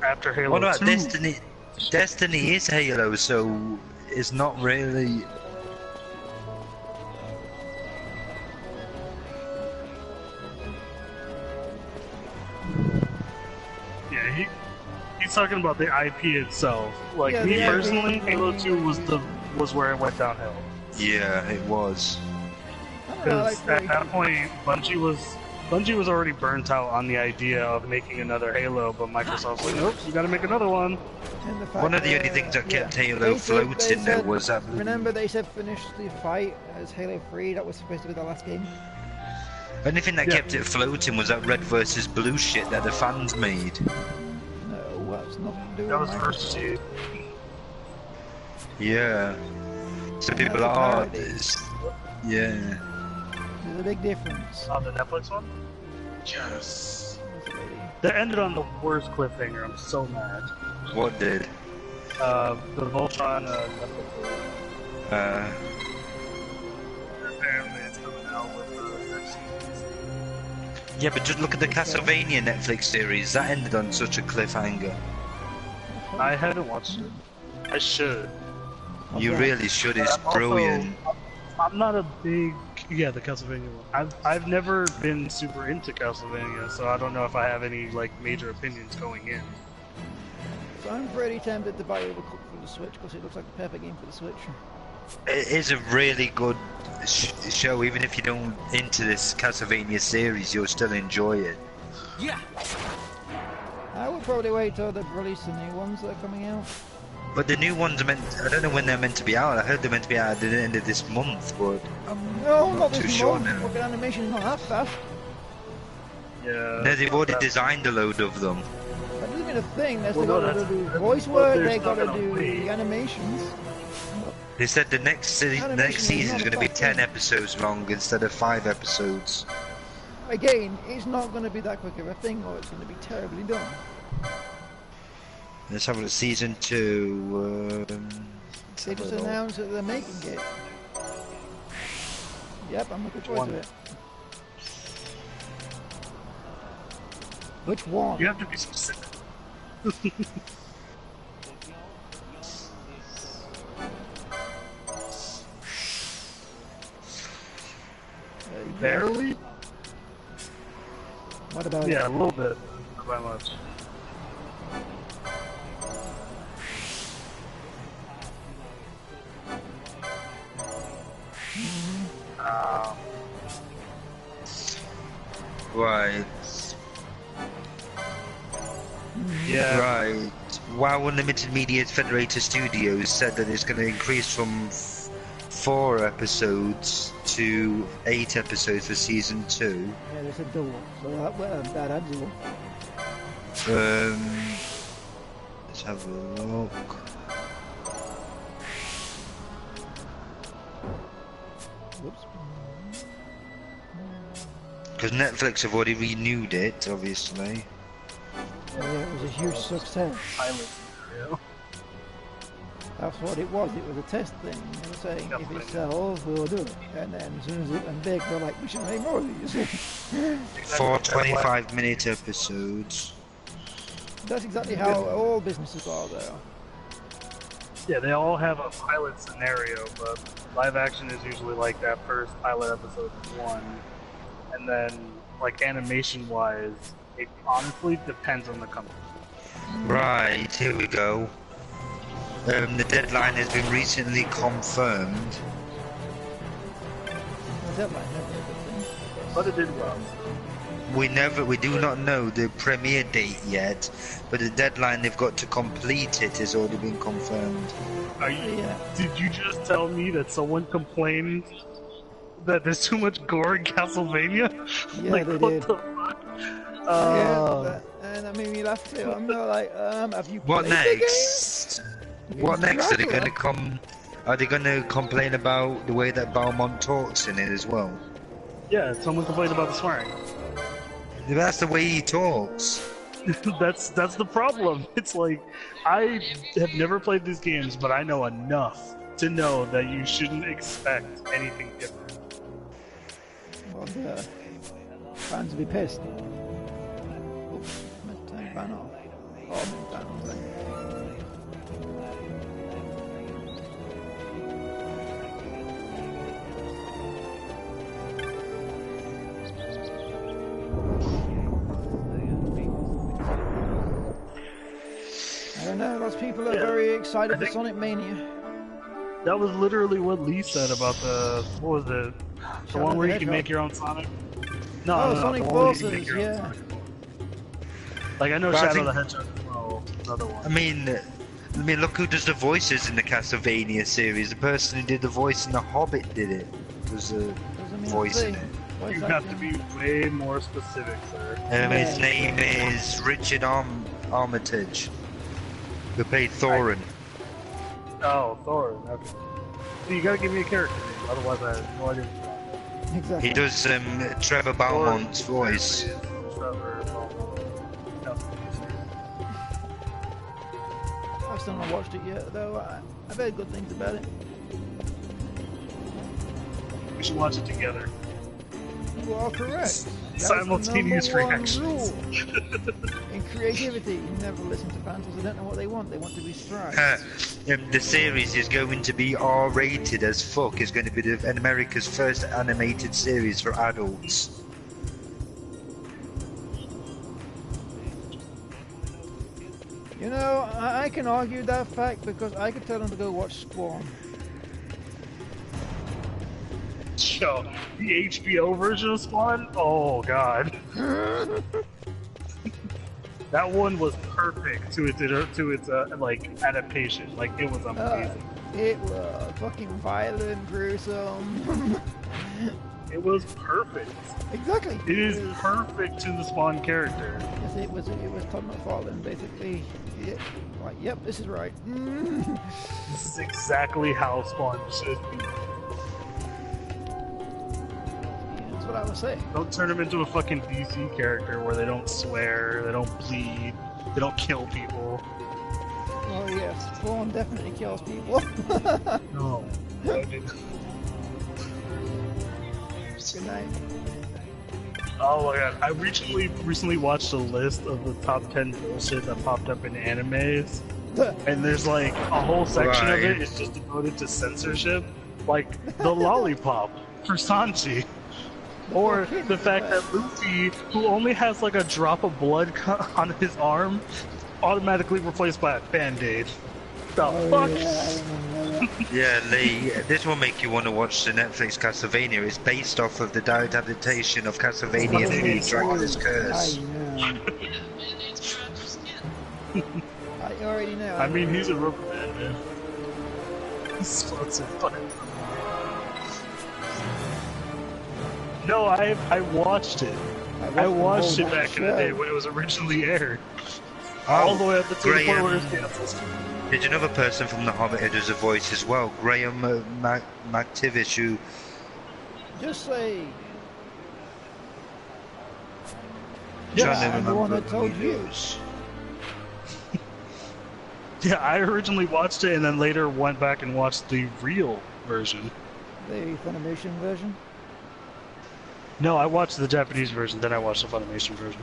After Halo What about 2, Destiny? Destiny is Halo, so it's not really. Yeah, he's talking about the IP itself. Like Yeah, me the personally, IP. Halo 2 was where it went downhill. Yeah, it was. Because at that point, Bungie was already burnt out on the idea of making another Halo, but Microsoft's like, nope, you gotta make another one. And the fact One of the that, only things that kept yeah. Halo They said- floating they there said- was that. Remember they said finish the fight as Halo 3, that was supposed to be the last game? Anything that Yeah. kept it floating was that red versus blue shit that the fans made. No, that's nothing to do That with was Microsoft. first two. Yeah. So people That's are a like, oh, parody. this. Yeah. There's a big difference. On the Netflix one? Yes. There's a lady. That ended on the worst cliffhanger. I'm so mad. What did? The Voltron Netflix one. Apparently it's coming out with the next season. Yeah, but just look at the Castlevania Netflix series. That ended on such a cliffhanger. I haven't watched it. I should. You Okay. really should. It's I'm also- brilliant. I'm not a big the Castlevania one. I've never been super into Castlevania, so I don't know if I have any like major opinions going in. So I'm pretty tempted to buy Overcooked for the Switch because it looks like the perfect game for the Switch. It is a really good show. Even if you don't into this Castlevania series, you'll still enjoy it. Yeah. I would probably wait till they release the new ones that are coming out. But the new ones are meant. I don't know when they're meant to be out. I heard they're meant to be out at the end of this month, but No, not not too this sure month. now. Fucking animation's not that fast. Yeah. no, they've already designed a load of them. That doesn't mean a thing. That's Well, they no, gotta that's- do that's- voice but work. they're They still gotta gonna do wait. the animations. They said the next Animation season is is not going to be that 10 good. episodes long instead of 5 episodes. Again, it's not going to be that quick of a thing, or it's going to be terribly done. Let's have a look. Season 2. They just announced that they're making it. Yep, I'm looking forward to it. Which one? You have to be specific. Barely? What about Yeah, a little bit. Not by much. Right. Yeah. Right. WoW Unlimited Media's Federator Studios said that it's going to increase from 4 episodes to 8 episodes for season 2. Yeah, there's a double. So that adds up. Let's have a look. Whoops. Because Netflix have already renewed it, obviously. Yeah, it was a huge success. Pilot scenario. That's what it was. It was a test thing. They were saying if it sells, we'll do it. And then as soon as it went big, they're like, we should make more of these. 4 25-minute episodes. That's exactly how all businesses are, though. Yeah, they all have a pilot scenario, but live action is usually like that first pilot episode is one, and then like animation-wise, it honestly depends on the company. Right, here we go. The deadline has been recently confirmed. The deadline never a good thing. But it did well. We do not know the premiere date yet, but the deadline they've got to complete it has already been confirmed. Did you just tell me that someone complained that there's too much gore in Castlevania? Yeah, like, they what did. the fuck? Yeah, and that made me laugh too. I'm like, have you What played next? the game? What next? Are they Dracula. going to come? Are they going to complain about the way that Balmont talks in it as well? Yeah, someone complained about the swearing. That's the way he talks. that's the problem. It's like, I have never played these games, but I know enough to know that you shouldn't expect anything different. Well, the fans will be pissed. Oops, mid-time ban off. Oh, mid-time thing. I don't know, lots of people are very excited for Sonic Mania. That was literally what Lee said about the, what was it? The Shadow one where the you can make Hedgehog. your own Sonic? No, Oh, no, Sonic the one where you can Forces, make your own yeah. Sonic. Like, I know But I Shadow think- the Hedgehog as well, another one. I mean, look who does the voices in the Castlevania series. The person who did the voice in The Hobbit did it. There's a Doesn't mean voice a in thing. it. Voice You have to acting. be way more specific, sir. His name is Richard Armitage, who played Thorin. Oh, Thor, okay. So you gotta give me a character name, otherwise I have no idea. Exactly. He does Trevor Balmont's voice. Trevor Balmont. I've still not watched it yet, though. I've heard good things about it. We should watch it together. You are correct. That's Simultaneous the number one reactions. rule. In creativity, you never listen to fans because they don't know what they want. They want to be surprised. The series is going to be R-rated as fuck. It's going to be America's first animated series for adults. You know, I can argue that fact because I could tell them to go watch Spawn. Yo, the HBO version of Spawn? Oh god. That one was perfect to its like adaptation. Like, it was amazing. It was fucking violent, gruesome. It was perfect. Exactly. It is perfect to the Spawn character. Yes, it was Todd McFarlane, basically. Yeah, like, yep, this is right. This is exactly how Spawn should be. That's what I was saying. Don't turn him into a fucking DC character where they don't swear, they don't bleed, they don't kill people. Oh yes, Spawn definitely kills people. No. Good night. Oh my god, I recently watched a list of the top 10 bullshit that popped up in animes, and there's like a whole section of it is just devoted to censorship, like the lollipop for Sanji. Or the fact that Luffy, who only has like a drop of blood on his arm, automatically replaced by a band-aid. The fuck? Yeah, I remember Yeah, Lee, this will make you want to watch the Netflix Castlevania. It's based off of the direct adaptation of Castlevania 3, Dracula's Curse. I know. I already know. I mean, he's a rubber man. Sponsored by. No, I watched it. I watched it back in the day when it was originally aired. All the way up to the point where it was canceled. There's another person from The Hobbit who does a voice as well, Graham McTavish, who... Just say... Yeah, I'm the one that told you. Yeah, I originally watched it and then later went back and watched the real version. The Funimation version? No, I watched the Japanese version, then I watched the Funimation version.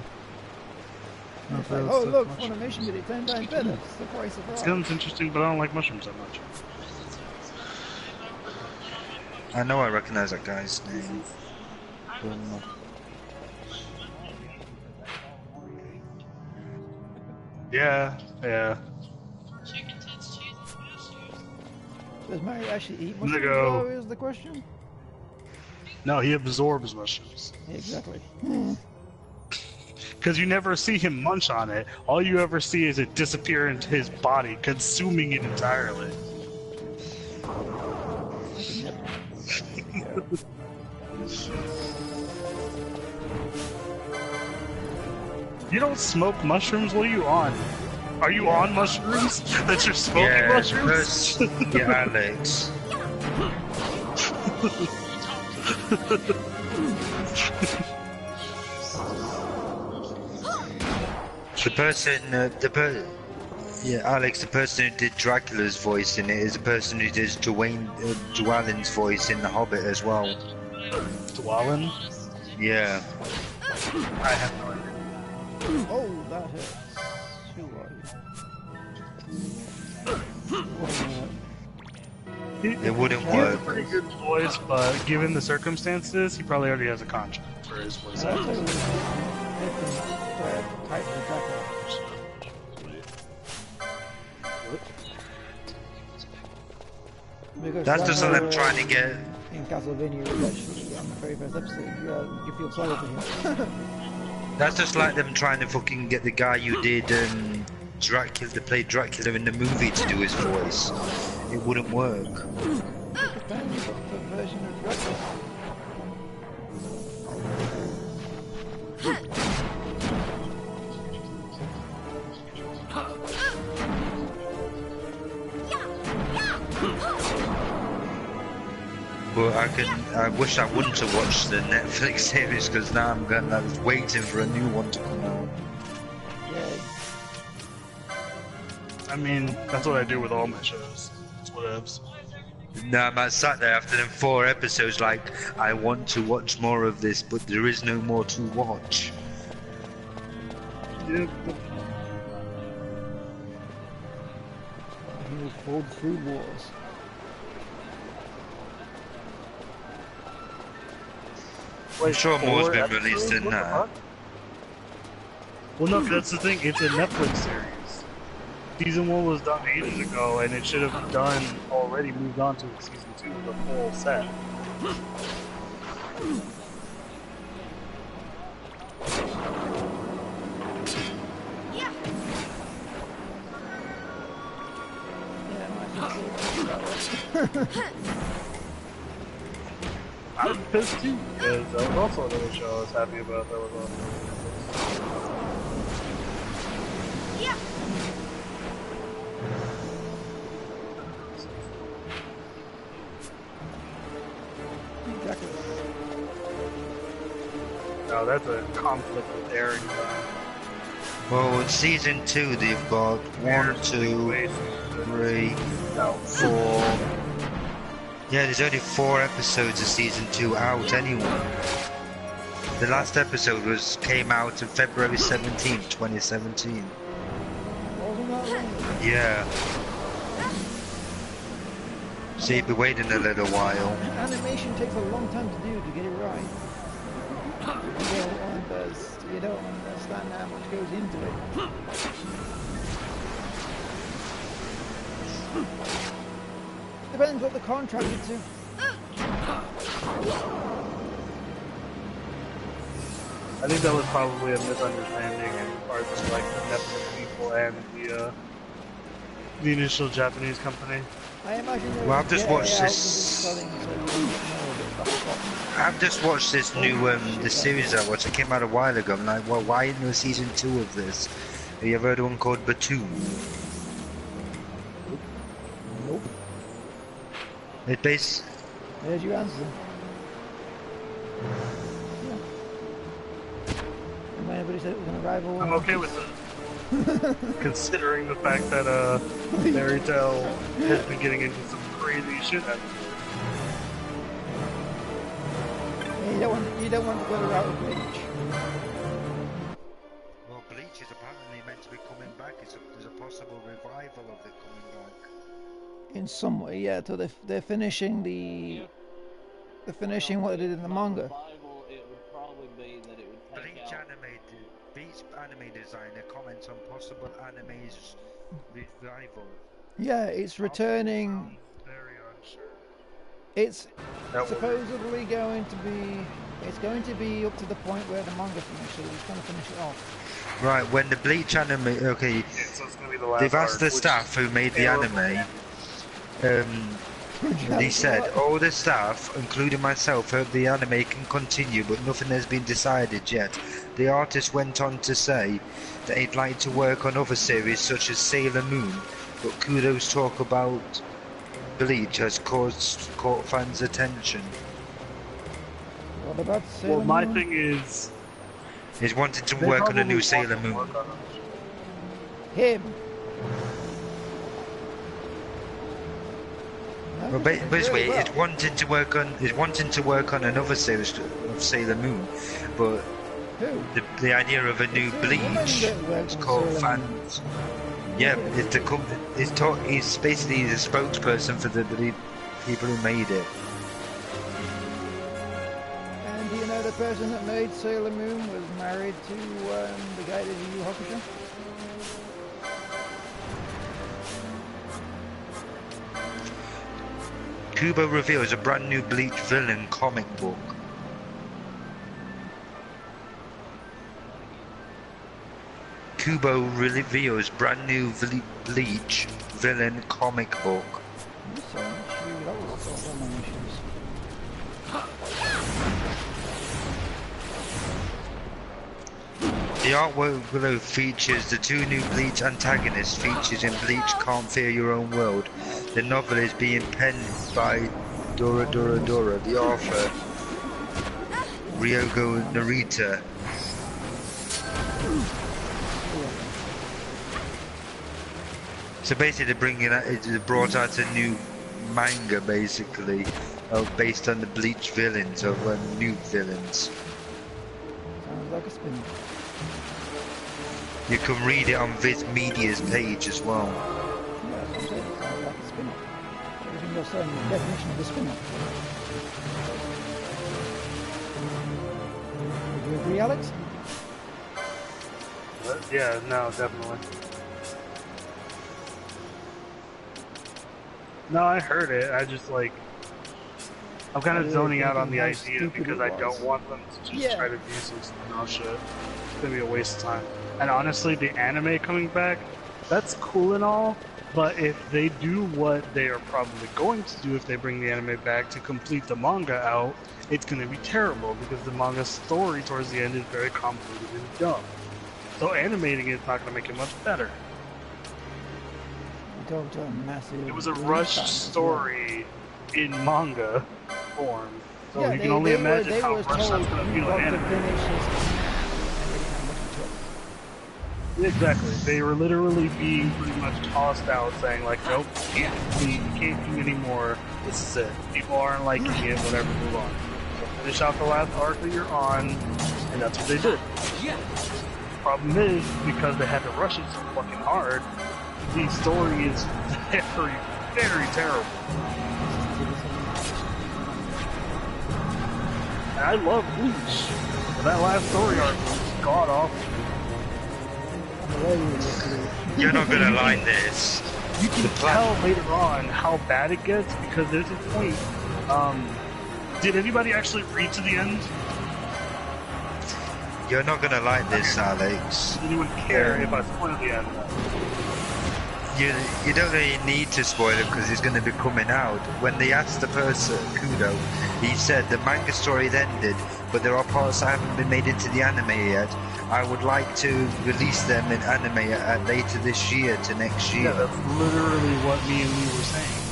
Like, oh look, Funimation did it 10 times better. It's the price of rock. Sounds interesting, but I don't like mushrooms that much. I know I recognize that guy's name. Yeah. Does Mario actually eat mushrooms, Go. though, is the question? No, he absorbs mushrooms. Exactly. Because you never see him munch on it. All you ever see is it disappear into his body, consuming it entirely. You don't smoke mushrooms? What are you on? Are you on mushrooms? That you're smoking mushrooms? Yeah, Alex. Yeah, Alex, the person who did Dracula's voice in it is the person who does Dwalin's voice in The Hobbit as well. Dwalin? Yeah. I have no idea. Oh, that hurts. Who are you? It wouldn't He has a work. pretty good voice, but given the circumstances, he probably already has a contract for his voice acting. That's just what I'm trying to get. In Castlevania, actually, on the very first episode, you feel sorry for him. That's just like them trying to fucking get the guy who did Dracula to play Dracula in the movie to do his voice. It wouldn't work. Depends what the version of Dracula. But I wish I wouldn't have watched the Netflix series because now I'm waiting for a new one to come out. Yeah. I mean, that's what I do with all my shows. It's whatevs. Now I'm sat there after them 4 episodes like, I want to watch more of this, but there is no more to watch. Yeah. He will fold food wars. I'm sure more's been episodes? released than What the that. fuck? Well, no, that's the thing. It's a Netflix series. Season 1 was done ages ago, and it should have already moved on to Season 2, the full set. I'm pissed too, because that was also another show I was happy about that was on. Exactly. No, that's a conflict with Eric. Well, in Season 2 they've got 1, 2, 3, 4... Yeah, there's only 4 episodes of Season 2 out anyway. The last episode came out on February 17th, 2017. Wasn't that long? Yeah. So you'd be waiting a little while. Animation takes a long time to do to get it right. You don't understand how much goes into it. Depends what the contracted to. I think that was probably a misunderstanding in regards to like the Netflix people and the initial Japanese company. I imagine they Well, would I've just get it watched out this. because it's selling, so you wouldn't know that that's what. I've just watched this new the series I watched. It came out a while ago. I'm like, well, why isn't there season 2 of this? Have you ever heard of one called Batum? Nope. It's based. There's your answer. Yeah. And when anybody said it was going to rival... I'm okay with it. Considering the fact that Fairy Tail has been getting into some crazy shit. Yeah, you don't want to go to route of Bleach. Well, Bleach is apparently meant to be coming back. There's a possible revival of it coming back. In some way, yeah. So they're finishing the... They're finishing what they did in the manga. It would probably be that it would take Bleach anime designer comments on possible anime's revival. Yeah, it's returning... Very unsure. It's supposedly going to be... It's going to be up to the point where the manga finishes. It's going to finish it off. Right, when the Bleach anime... Okay, So it's gonna be the last they've asked arc, the which staff who made the anime... They said all the staff, including myself, hope the anime can continue, but nothing has been decided yet. The artist went on to say that he'd like to work on other series such as Sailor Moon, but Kudo's talk about Bleach has caught fans' attention. What about Sailor Well, my Moon? thing is, He's wanted to they work on a new probably Sailor want to Moon. work on it. Him. Well, basically, it's wanting to work on another series of Sailor Moon, but Who? the idea of a new Bleach has caught fans. Yeah, it's he's basically the spokesperson for the people who made it. And do you know the person that made Sailor Moon was married to the guy that did Yu Yu Hakusho? Kubo reveals a brand new Bleach villain comic book. Kubo reveals brand new Bleach villain comic book. That was so many issues. The artwork below features the two new Bleach antagonists featured in Bleach Can't Fear Your Own World. The novel is being penned by Dora, the author, Ryogo Narita. So basically they brought out a new manga basically, based on the Bleach villains, of new villains. Sounds like a spin. You can read it on Viz Media's page as well. Yeah, that's what I'm saying. It sounds like a spin-off. Everything you're saying is the definition of a spin-off. Would you agree, Alex? Yeah, no, definitely. No, I heard it. I just like, I'm kind of zoning out on the idea because I don't want them to just try to do some spin-off shit. It's gonna be a waste of time. And honestly, the anime coming back, that's cool and all, but if they do what they are probably going to do if they bring the anime back to complete the manga out, it's going to be terrible because the manga story towards the end is very convoluted and dumb. So animating it is not going to make it much better. Go to a massive... It was a rushed story in manga form, so yeah, you can only imagine how rushed that's told going to feel in anime. Exactly. They were literally being pretty much tossed out, saying like, nope, you can't do anymore. This is it. People aren't liking it, whatever, move on. So finish out the last arc that you're on, and that's what they did. Problem is, because they had to rush it so fucking hard, the story is very, very terrible. And I love Bleach, but that last story arc was god awful. You're not gonna like this. you can tell later on how bad it gets because there's a point. Did anybody actually read to the end? You're not gonna like this, Alex. Does anyone care if I spoil the end? You don't really need to spoil it because it's going to be coming out. When they asked the person, Kudo, he said the manga story had ended, but there are parts that haven't been made into the anime yet. I would like to release them in anime at later this year to next year. Yeah, that's literally what me and Lee were saying.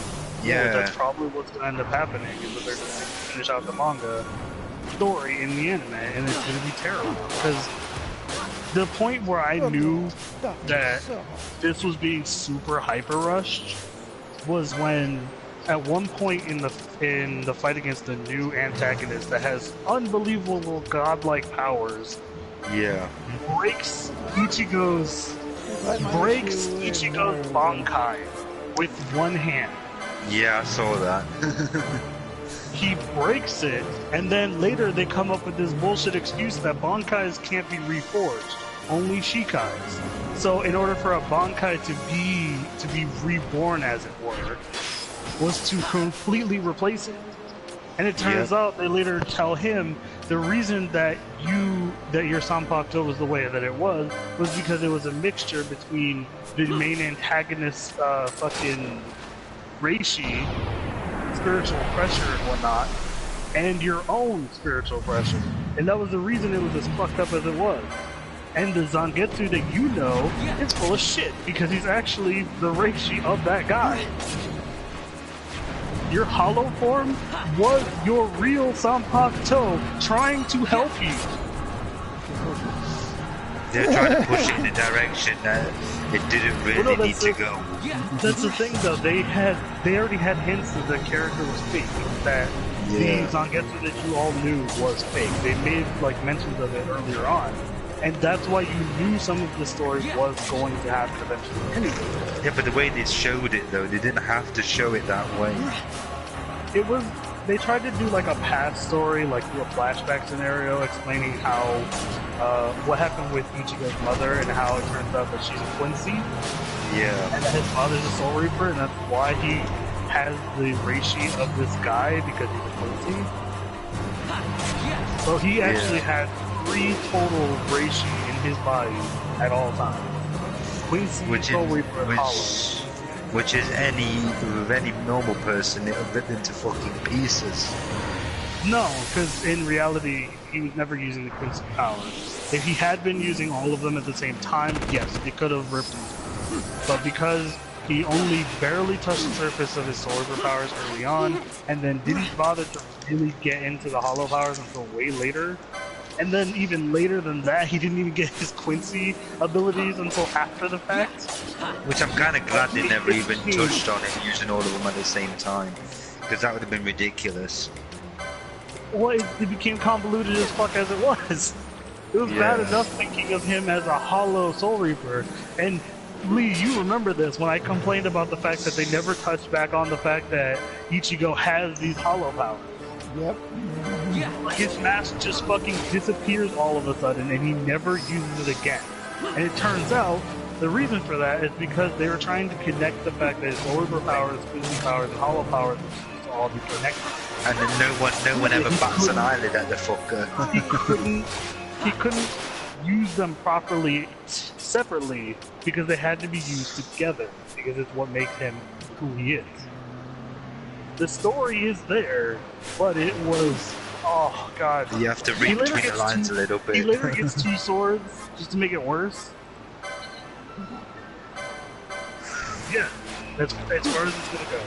Yeah. That's probably what's going to end up happening, is that they're going to finish out the manga story in the anime, and it's going to be terrible. Because the point where I knew that this was being super hyper rushed was when, at one point in the fight against the new antagonist that has unbelievable godlike powers, breaks Ichigo's Bankai with one hand. Yeah, I saw that. He breaks it, and then later they come up with this bullshit excuse that Bankais can't be reforged, only Shikais. So in order for a Bankai to be reborn, as it were, was to completely replace it. And it turns out they later tell him the reason that your Sanpakuto was the way that it was because it was a mixture between the main antagonist fucking Reishi, spiritual pressure and whatnot, and your own spiritual pressure. And that was the reason it was as fucked up as it was. And the Zangetsu that you know is full of shit because he's actually the Reishi of that guy. Your hollow form was your real Sanpakuto trying to help you. They're trying to push it in a direction that it didn't really need to go. That's the thing, though. They already had hints that the character was fake. That the Zangetsu that you all knew was fake. They made like mentions of it earlier on, and that's why you knew some of the story was going to happen eventually. Anyway. Yeah, but the way they showed it, though, they didn't have to show it that way. It was. They tried to do like a past story, like through a flashback scenario, explaining how what happened with Ichigo's mother and how it turns out that she's a Quincy. Yeah. And that his father's a Soul Reaper, and that's why he has the Reishi of this guy, because he's a Quincy. So he actually had 3 total Reishi in his body at all times. Quincy, Soul Reaper, and Hollow. Which is any normal person, it'll rip into fucking pieces. No, because in reality, he was never using the Quincy power. If he had been using all of them at the same time, yes, they could have ripped him. But because he only barely touched the surface of his Soul Reaper powers early on, and then didn't bother to really get into the Hollow powers until way later, and then even later than that, he didn't even get his Quincy abilities until after the fact. Which I'm kind of glad they never even touched on it, using all of them at the same time. Because that would have been ridiculous. Well, it became convoluted as fuck as it was. It was bad enough thinking of him as a hollow Soul Reaper. And Lee, you remember this when I complained about the fact that they never touched back on the fact that Ichigo has these hollow powers. Yep. His mask just fucking disappears all of a sudden and he never uses it again. And it turns out the reason for that is because they were trying to connect the fact that his Soul Reaper powers, Quincy powers, and hollow powers need to all be connected. And then no one ever bats an eyelid at the fucker. he couldn't use them properly separately because they had to be used together because it's what makes him who he is. The story is there, but it was, oh god. You have to read between the lines a little bit. He later gets 2 swords just to make it worse. Yeah, that's as far as it's gonna go.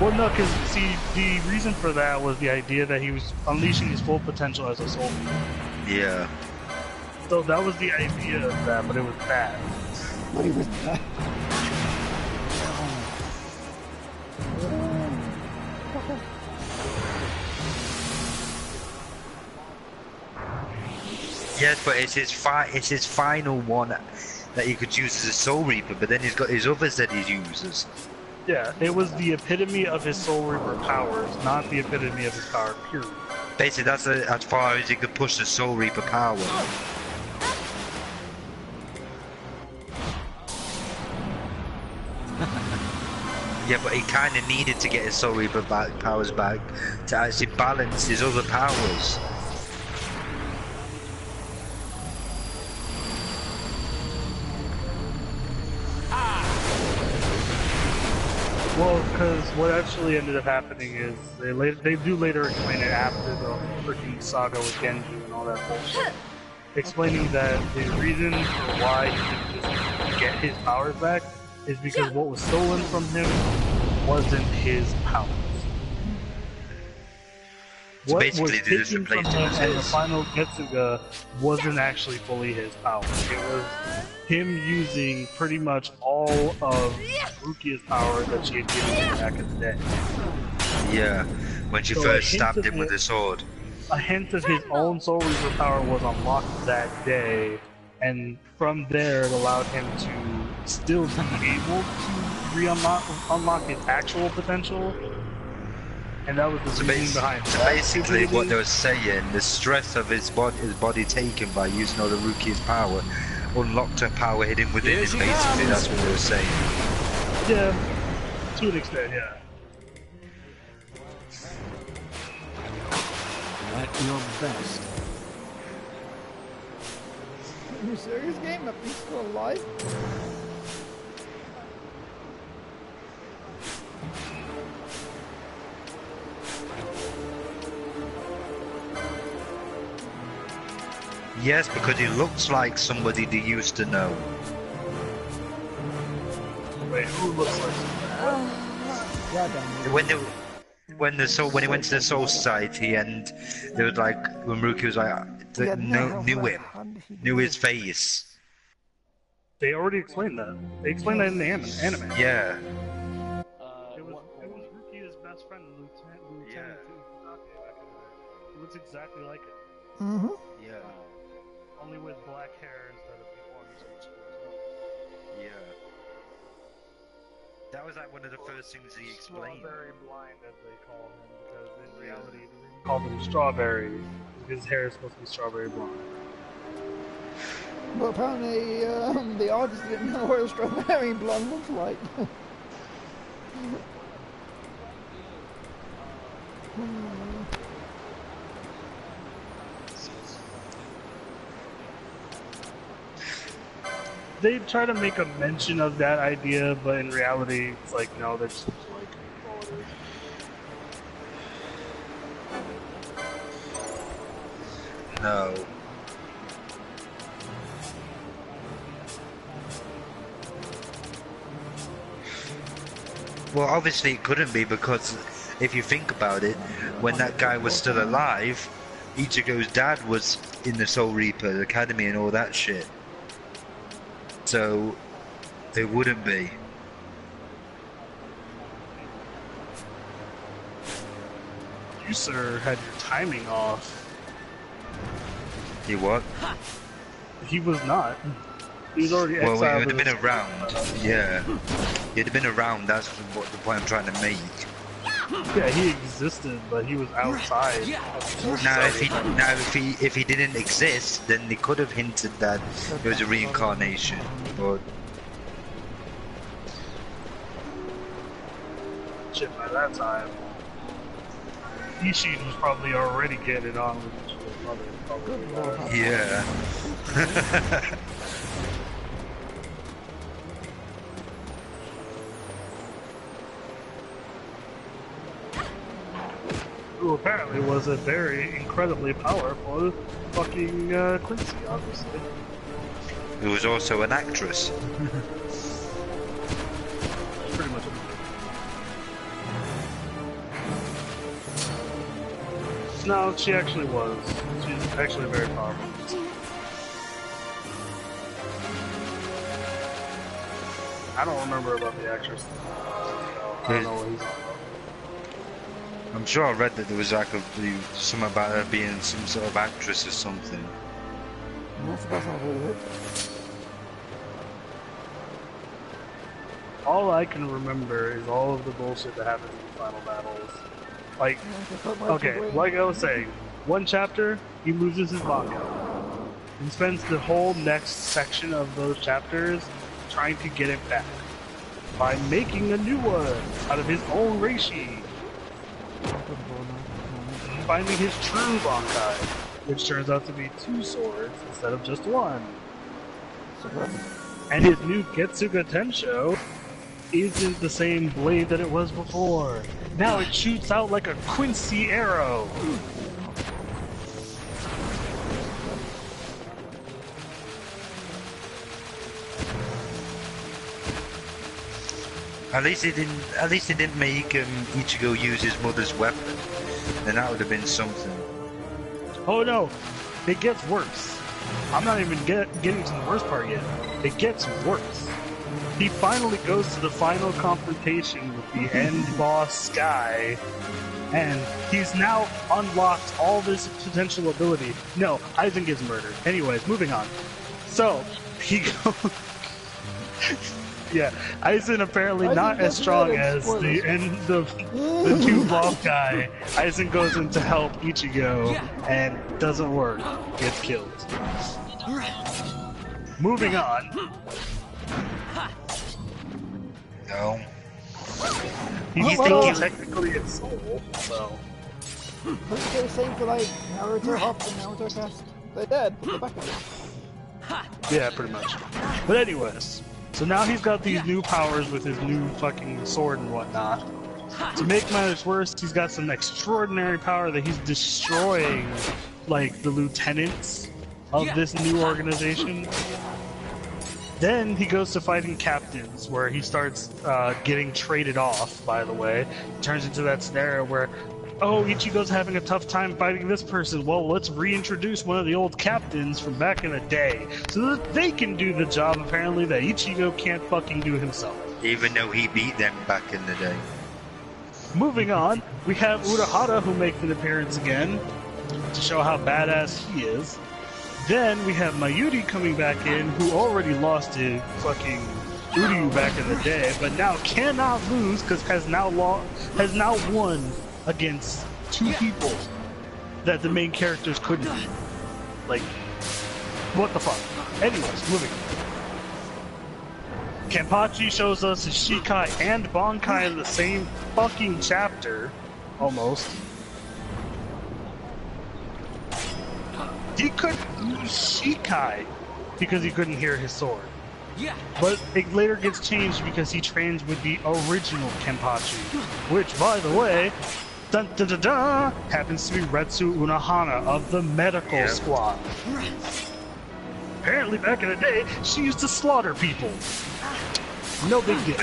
Well, no, because, see, the reason for that was the idea that he was unleashing his full potential as a soul. Yeah. So that was the idea of that, but it was bad. But he was bad. Yes, but it's his final one that he could use as a Soul Reaper, but then he's got his others that he uses. Yeah, it was the epitome of his Soul Reaper powers, not the epitome of his power, period. Basically, that's as far as he could push the Soul Reaper power. Yeah, but he kind of needed to get his Soul Reaper powers back to actually balance his other powers. Well, because what actually ended up happening is they do later explain it after the freaking saga with Genji and all that bullshit, explaining that the reason for why he didn't just get his powers back is because what was stolen from him wasn't his powers. So What basically, was they just taken from replaced him him with and the his. final Getsuga wasn't actually fully his power. It was him using pretty much all of Rukia's power that she had given him back in the day. Yeah, when she So first stabbed him with the sword. A hint of his own Soul Reaper power was unlocked that day, and from there it allowed him to still be able to unlock his actual potential. And that was the reason behind So that. basically, what they were saying, the stress of his body taken by using all the Rukia's power unlocked a power hidden within him, basically. That's what they were saying. Yeah, to an extent, yeah. At your best. Are you serious, game? That thing's still alive? Yes, because he looks like somebody they used to know. Wait, who looks like Yeah, damn. When he went to the Soul Society and there was like when Ruki was like knew him, knew his face. They already explained that. They explained that in the anime. Yeah. It was Rukia's best friend, Lieutenant Tsunake back in the day. He looks exactly like it. Mm-hmm. Yeah. Only with black hair instead of the orange. Yeah. That was like one of the first things he explained. Strawberry blind, as they call him, because in reality, they called him Strawberry. His hair is supposed to be strawberry blonde. Well, apparently the artist didn't know what a strawberry blonde looks like. They try to make a mention of that idea, but in reality, it's like, no, they're just like, oh, it is. No. Well, obviously it couldn't be, because if you think about it, when that guy was still alive, Ichigo's dad was in the Soul Reaper Academy and all that shit. So, it wouldn't be. You, sir, had your timing off. He what? He was not. He was already Well, exiled. he would have been around. Yeah. He'd have been around, that's what the point I'm trying to make. Yeah, he existed, but he was outside. Now, if he didn't exist, then they could have hinted that it was a reincarnation. But Shit, by that time, Ishii was probably already getting on with his mother. Probably. yeah. Who apparently was a very incredibly powerful fucking Quincy, obviously. Who was also an actress. Pretty much. No, she actually was. She's actually very powerful. I don't remember about the actress. I don't know what he's on about. I'm sure I read that there was like something about her being some sort of actress or something. That's the best I've heard of it. All I can remember is all of the bullshit that happens in the final battles. Like, okay, like I was saying, one chapter, he loses his vodka. And spends the whole next section of those chapters trying to get it back. by making a new one out of his own reishi. Finding his true Bankai, which turns out to be 2 swords instead of just 1. And his new Getsuga Tensho isn't the same blade that it was before. Now it shoots out like a Quincy arrow. At least it didn't make Ichigo use his mother's weapon. Then that would have been something. Oh no, it gets worse. I'm not even getting to the worst part yet. It gets worse. He finally goes to the final confrontation with the end boss Sky, and he's now unlocked all this potential ability. No, Aizen gets murdered. Anyways, moving on. So, he goes... Yeah, Aizen apparently not as strong as the end of the new boss guy. Aizen goes in to help Ichigo and doesn't work. Gets killed. Moving on. No. He's still technically at soul, so. Wasn't they the same for like Naruto Hop and Naruto Cast? They're dead, but they're back again. Yeah, pretty much. But anyways, so now he's got these new powers with his new fucking sword and whatnot. To make matters worse, he's got some extraordinary power that he's destroying, like, the lieutenants of this new organization. Then he goes to fighting captains, where he starts getting traded off, by the way. Turns into that scenario where, oh, Ichigo's having a tough time fighting this person. Well, let's reintroduce one of the old captains from back in the day, so that they can do the job, apparently, that Ichigo can't fucking do himself. Even though he beat them back in the day. Moving on, we have Urahara, who makes an appearance again, to show how badass he is. Then we have Mayuri coming back in, who already lost to fucking Uryu back in the day, but now cannot lose because has now won against 2 people that the main characters couldn't beat. Like, what the fuck? Anyways, moving on. Kenpachi shows us his Shikai and Bankai in the same fucking chapter, almost. He couldn't use Shikai because he couldn't hear his sword. But it later gets changed because he trains with the original Kenpachi, which, by the way, dun, dun, dun, dun, happens to be Retsu Unohana of the medical squad. Apparently, back in the day, she used to slaughter people. No big deal.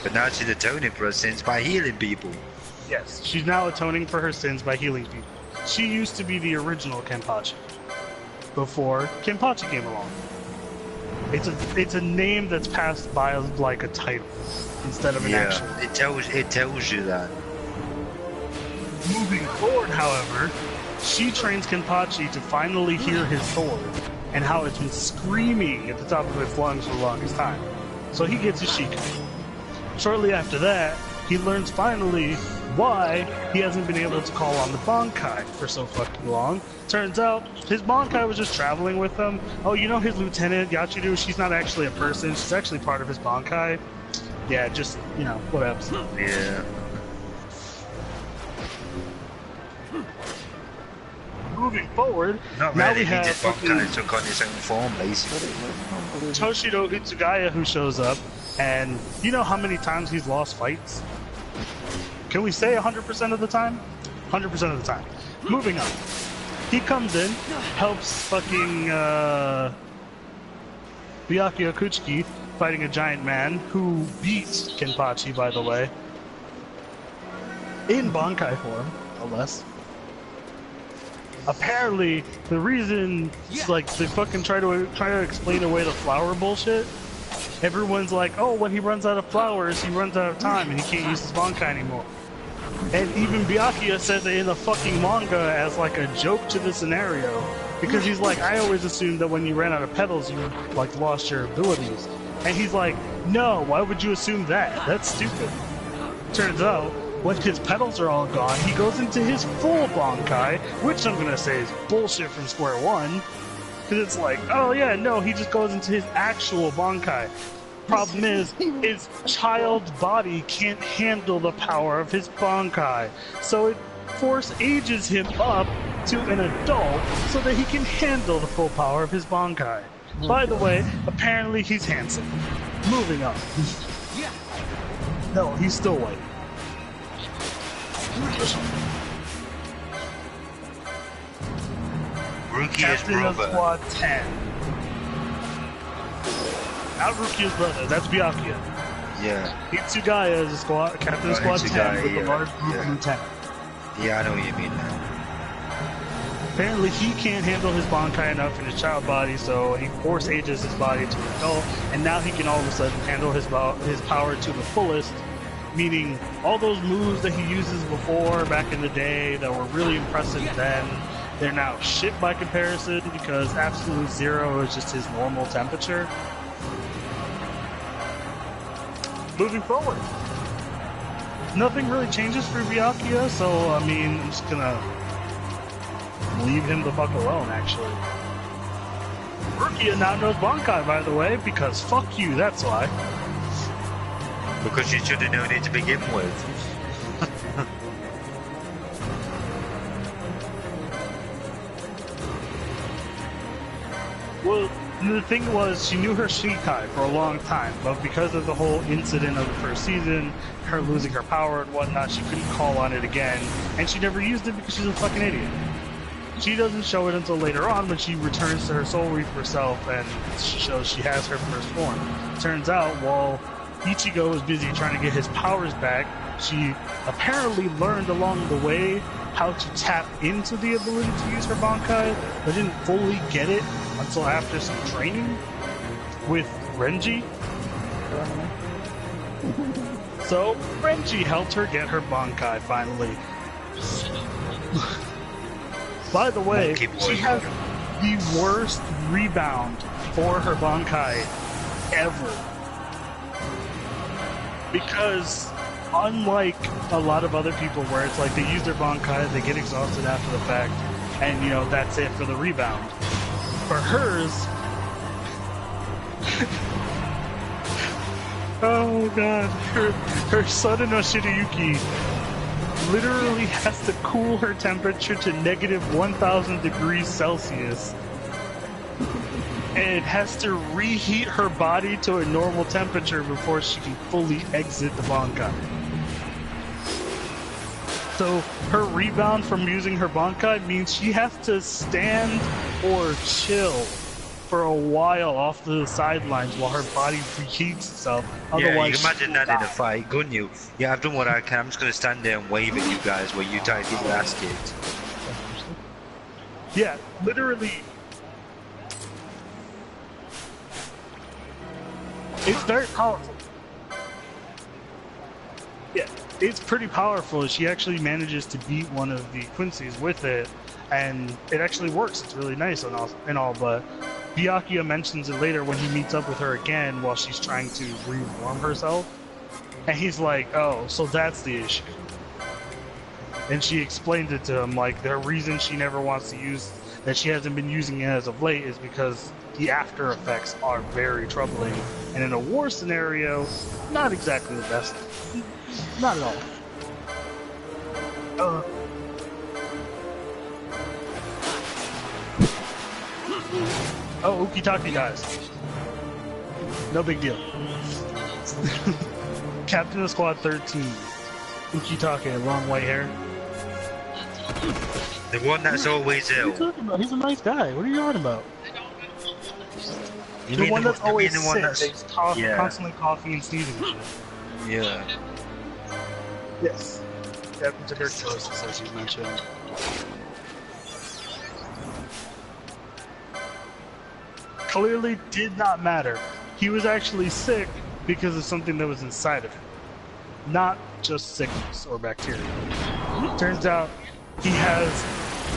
But now she's atoning for her sins by healing people. Yes, she's now atoning for her sins by healing people. She used to be the original Kenpachi before Kenpachi came along. It's a name that's passed by like a title instead of an actual. It tells you that. Moving forward, however, she trains Kenpachi to finally hear his sword and how it's been screaming at the top of its lungs for the longest time. So he gets his Shikai. Shortly after that, he learns finally why he hasn't been able to call on the Bankai for so fucking long. Turns out, his Bankai was just traveling with him. Oh, you know his lieutenant, Yachiru, she's not actually a person, she's actually part of his Bankai. Yeah, just, you know, whatever. Yeah. Moving forward, Not now really, we have he just kind of took on his own form, basically. Toshiro Itsugaya who shows up, and you know how many times he's lost fights? Can we say 100% of the time? 100% of the time. Moving on. He comes in, helps fucking Byakuya Kuchiki fighting a giant man who beats Kenpachi, by the way, in Bankai form, no less. Apparently, the reason, like, they fucking try to explain away the flower bullshit. Everyone's like, oh, when he runs out of flowers, he runs out of time, and he can't use his Bankai anymore. And even Byakuya says it in the fucking manga as like a joke to the scenario, because he's like, I always assumed that when you ran out of petals, you like lost your abilities. And he's like, no, why would you assume that? That's stupid. Turns out, when his petals are all gone, he goes into his full Bankai, which I'm gonna say is bullshit from square one. Because it's like, oh yeah, no, he just goes into his actual Bankai. problem is, his child's body can't handle the power of his Bankai, so it force ages him up to an adult so that he can handle the full power of his Bankai. By the way, apparently he's handsome. Moving on. No, he's still white. Rukia's Captain of brother. Squad 10. Not Rukia's brother, that's Byakuya. Yeah. Itsugaya is Captain of Squad 10 Itsugaya, with the yeah, large group yeah. lieutenant. Yeah, I know what you mean now. Apparently he can't handle his Bankai enough in his child body, so he force ages his body to an adult, and now he can all of a sudden handle his power to the fullest, meaning all those moves that he uses before, back in the day, that were really impressive then, they're now shit by comparison because absolute zero is just his normal temperature. Moving forward, nothing really changes for Byakuya, so I mean, I'm just gonna leave him the fuck alone, actually. Rukia now knows Bankai, by the way, because fuck you, that's why. Because you should have known it to begin with. Well, the thing was, she knew her Shikai for a long time, but because of the whole incident of the first season, her losing her power and whatnot, she couldn't call on it again, and she never used it because she's a fucking idiot. She doesn't show it until later on when she returns to her Soul Reaper self and she shows she has her first form. Turns out, while Ichigo was busy trying to get his powers back, she apparently learned along the way how to tap into the ability to use her Bankai, but didn't fully get it until after some training with Renji. So, Renji helped her get her Bankai finally. By the way, she has the worst rebound for her Bankai ever. Because, unlike a lot of other people where it's like they use their Bankai, they get exhausted after the fact, and you know, that's it for the rebound. For hers... oh god, her Sudden no Shirayuki literally has to cool her temperature to negative 1,000 degrees Celsius. And it has to reheat her body to a normal temperature before she can fully exit the Bankai. So her rebound from using her Bankai means she has to stand or chill for a while off the sidelines while her body reheats itself. Otherwise, yeah, you can imagine that in a fight, couldn't you? Yeah, I've done what I can. I'm just going to stand there and wave at you guys while you guys get your ass kicked. Yeah, literally. It's very powerful. Yeah, it's pretty powerful. She actually manages to beat one of the Quincy's with it, and it actually works. It's really nice and all, but Byakuya mentions it later when he meets up with her again while she's trying to reform herself. And he's like, oh, so that's the issue. And she explained it to him, like, the reason she never wants to use, that she hasn't been using it as of late is because the after effects are very troubling. And in a war scenario, not exactly the best. Not at all. Oh, Ukitake dies. No big deal. Captain of Squad 13. Ukitake, long white hair. The one that's always ill. What are you talking about? He's a nice guy. What are you on about? You The mean one that's always the one sick. that's... He's constantly coughing and sneezing and shit. Yeah. Yes. Captain Tuberculosis, as you mentioned. Clearly did not matter. He was actually sick because of something that was inside of him. Not just sickness or bacteria. Turns out he has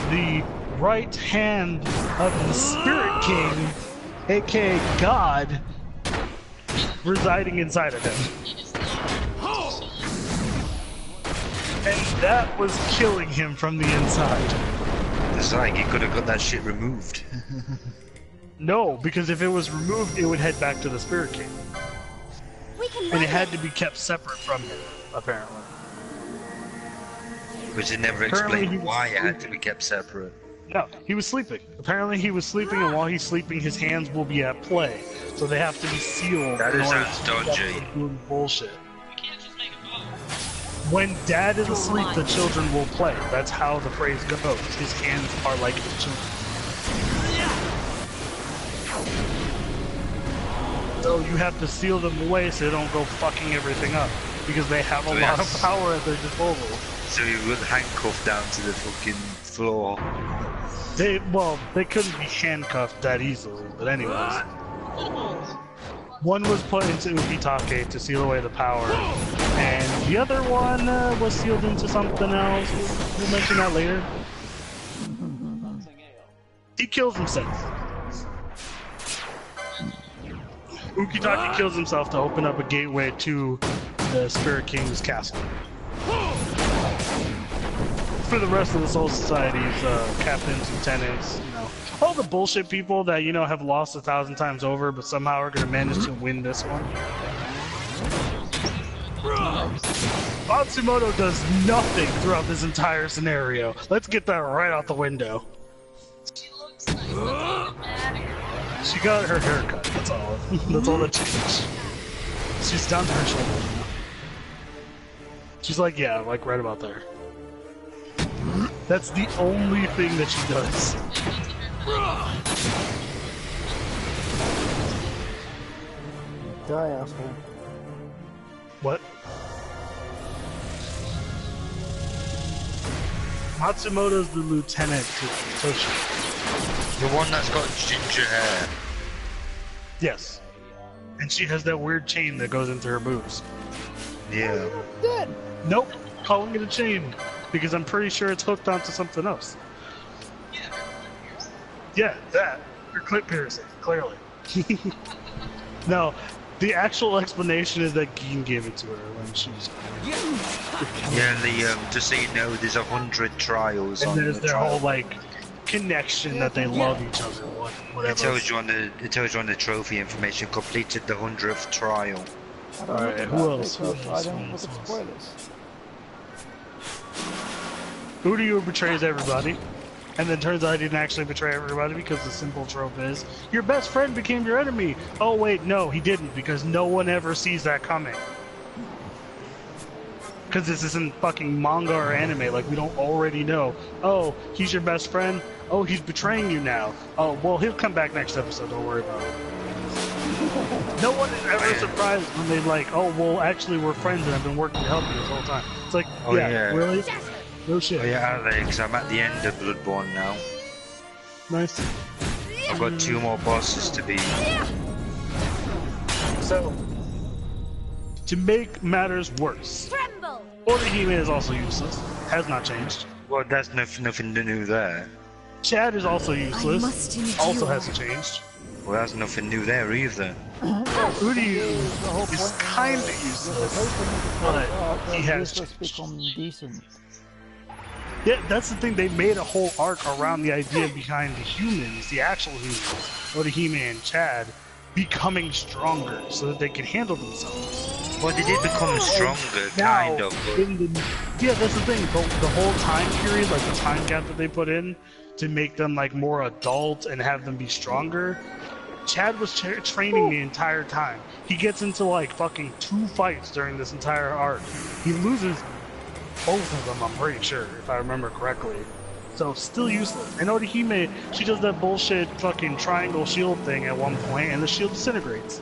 the right hand of the Spirit King, aka God, residing inside of him. And that was killing him from the inside. It's like he could have got that shit removed. No, because if it was removed, it would head back to the Spirit King. and it had to be kept separate from him, apparently. Which it never Apparently he explained was why it had to sleeping. be kept separate. No, he was sleeping. Apparently he was sleeping, and while he's sleeping, his hands will be at play. So they have to be sealed That in order sounds to keep dodgy. them from doing bullshit. When dad is asleep, the children will play. That's how the phrase goes. His hands are like his children. So you have to seal them away so they don't go fucking everything up. Because they have a lot of power at their disposal. So he was handcuffed down to the fucking floor. They couldn't be handcuffed that easily, but anyways. One was put into Ukitake to seal away the power, and the other one was sealed into something else. We'll mention that later. He kills himself. Ukitake kills himself to open up a gateway to the Spirit King's castle. For the rest of the Soul Society's captains, lieutenants, all the bullshit people that, have lost 1,000 times over, but somehow are going to manage to win this one. Matsumoto does nothing throughout this entire scenario. Let's get that right out the window. She got her hair cut, that's all. That's all that changed. She's down to her shoulder now. She's like, yeah, like right about there. That's the only thing that she does. Die, asshole. What? Matsumoto's the lieutenant to Toshi. The one that's got ginger hair. Yes. And she has that weird chain that goes into her boobs. Yeah. Dead. Nope. Calling it a chain. Because I'm pretty sure it's hooked onto something else. Yeah, that. Or clip piercing, clearly. No, the actual explanation is that Gin gave it to her when she was... Yeah, just so you know, there's 100 trials And on there's the their trial. whole, like, connection that they love each other, whatever. It tells you on the trophy information, completed the 100th trial. I don't Alright, look at who that else? because Who I else? don't Who look else? at spoilers. Uryu betrays everybody, and then turns out he didn't actually betray everybody because the simple trope is, your best friend became your enemy! Oh wait, no, he didn't, because no one ever sees that coming. Because this isn't fucking manga or anime, like we don't already know. Oh, he's your best friend? Oh, he's betraying you now. Oh, well, he'll come back next episode, don't worry about it. No one is ever surprised when they like, oh, well, actually we're friends and I've been working to help you this whole time. It's like, Oh, yeah, yeah. really? No shit. Oh yeah, Alex, I'm at the end of Bloodborne now. Nice. I've got 2 more bosses to beat. So, to make matters worse, Orihime is also useless. Has not changed. Well, that's nothing new there. Chad is also I useless. must endure. Also hasn't changed. Well, that's nothing new there either. Uryu is kind of useless, but he has just become decent. Yeah, that's the thing. They made a whole arc around the idea behind the humans, the actual humans, Orihime and Chad, becoming stronger so that they can handle themselves. Well, they did become stronger, kind of. But... Yeah, that's the thing. The whole time period, like the time gap that they put in to make them like more adult and have them be stronger, Chad was training the entire time. He gets into like fucking 2 fights during this entire arc. He loses both of them, I'm pretty sure, if I remember correctly. So, still useless. And Orihime, she does that bullshit fucking triangle shield thing at one point, and the shield disintegrates.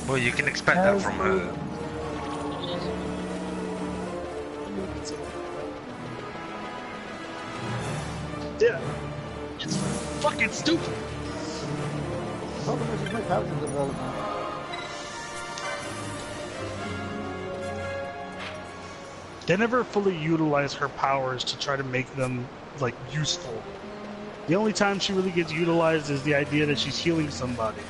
Well, you can expect that from her. Yeah. It's fucking stupid. The problem is there's no character development. They never fully utilize her powers to try to make them, like, useful. The only time she really gets utilized is the idea that she's healing somebody.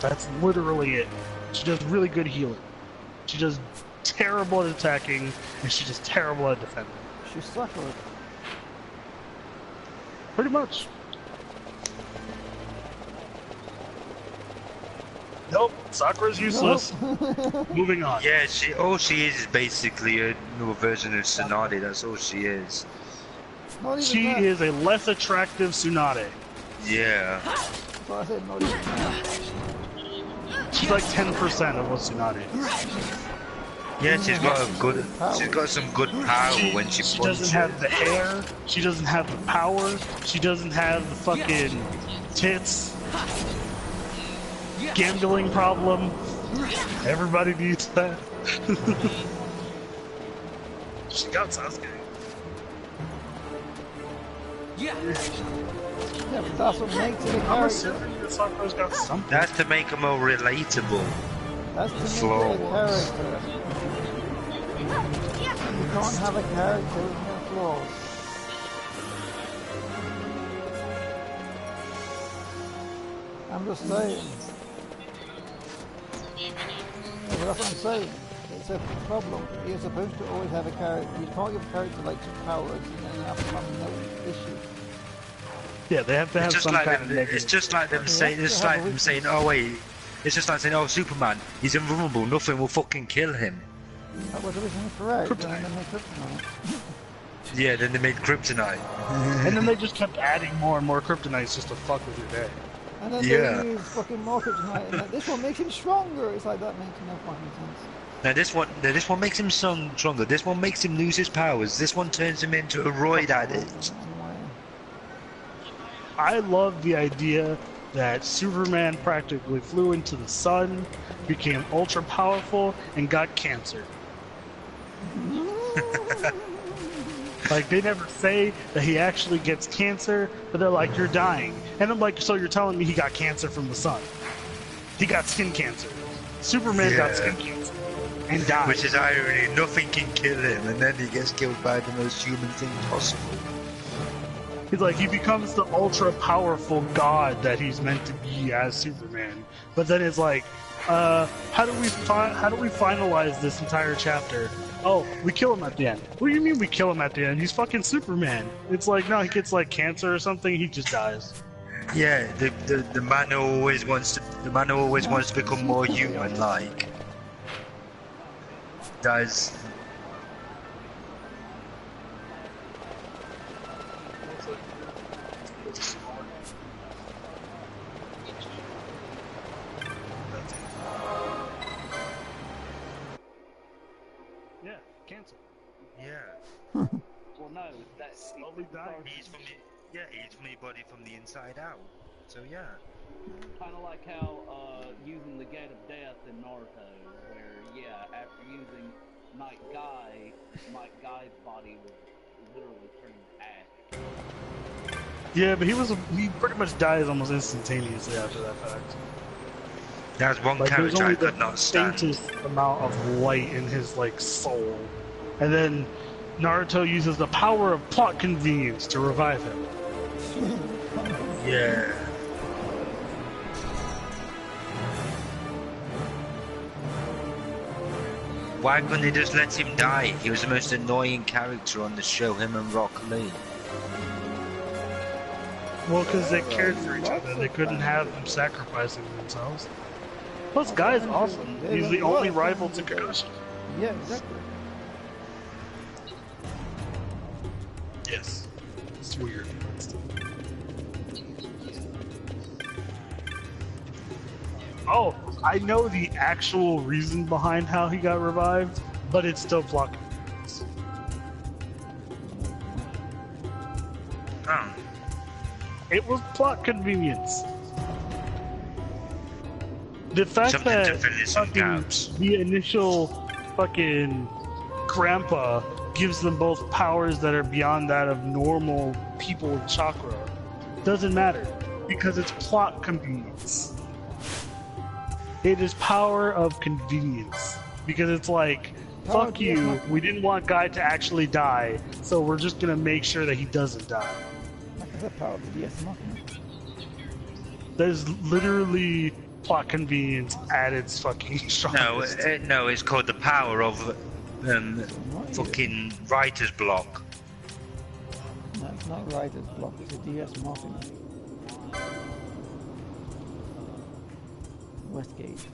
That's literally it. She does really good healing. She does terrible at attacking, and she does terrible at defending. She's suffered. Pretty much. Nope, Sakura's useless. Moving on. Yeah, all she is basically a new version of Tsunade. That's all she is. Not even She that. is a less attractive Tsunade. Yeah. So I said not even that. She's like 10% of what Tsunade is. Yeah, she's got some good power when she She punches. doesn't have the hair, she doesn't have the power, she doesn't have the fucking tits. Gambling problem. Everybody needs that. She got Sasuke. Yeah, but that's what makes it a I'm character. assuming that Sakura's got something. That's to make her more relatable. That's to make Flaws. it a character. You can't have a character with no flaws. I'm just saying. Yeah, but that's what I'm saying. It's a problem. You're supposed to always have a character. You can't give a character like some powers and then have no issue. Yeah, they have to have It's just some like kind them, of negative. it's just like them Yeah, saying, they it's have like a them weakness. saying, oh wait, it's just like saying, oh Superman, he's invulnerable, nothing will fucking kill him. That was originally correct. And then they kryptonite. Yeah, then they made kryptonite. And then they just kept adding more and more kryptonites just to fuck with your day. And then Yeah. they use fucking more kryptonite. And like, this one makes him stronger. It's like that makes no fucking sense. Now this one makes him stronger. This one makes him lose his powers. This one turns him into a roid addict. Anyway. I love the idea that Superman practically flew into the sun, became ultra powerful, and got cancer. Like, they never say that he actually gets cancer, but they're like, you're dying. And I'm like, so you're telling me he got cancer from the sun? He got skin cancer. Superman got Yeah. skin cancer. And died. Which is irony, nothing can kill him, and then he gets killed by the most human thing possible. He's like, he becomes the ultra powerful god that he's meant to be as Superman. But then it's like, how do we finalize this entire chapter? Oh, we kill him at the end. What do you mean we kill him at the end? He's fucking Superman. It's like, no, he gets like cancer or something, he just dies. Yeah, the man who always wants to become more human, like dies. Yeah, cancer. Yeah, Well, no, that's Slowly dying. he's from the body from the inside out. So yeah. kind of like how using the Gate of Death in Naruto, where yeah, after using Night Guy's body was literally turning to ash. Yeah, but he pretty much dies almost instantaneously after that fact. That's one Like, there's character I only could the not stand. faintest amount of light in his like soul, and then Naruto uses the power of plot convenience to revive him. Yeah. Why couldn't they just let him die? He was the most annoying character on the show, him and Rock Lee. Well, because they cared for each other, they couldn't have them sacrificing themselves. Plus, Guy's awesome. He's the only rival to Kakashi. Yeah, exactly. Yes. It's weird. Oh, I know the actual reason behind how he got revived, but it's still plot convenience. Oh. It was plot convenience. The fact Something to that fill in some fucking gaps. the initial fucking grandpa gives them both powers that are beyond that of normal people with chakra doesn't matter because it's plot convenience. It is power of convenience because it's like, fuck you, we didn't want Guy to actually die, so we're just gonna make sure that he doesn't die. Like I said, power of the DS Machina. There's literally plot convenience at its fucking No, strongest. no, it's called the power of fucking writer's block. No, it's not writer's block, it's a DS Machina. Westgate.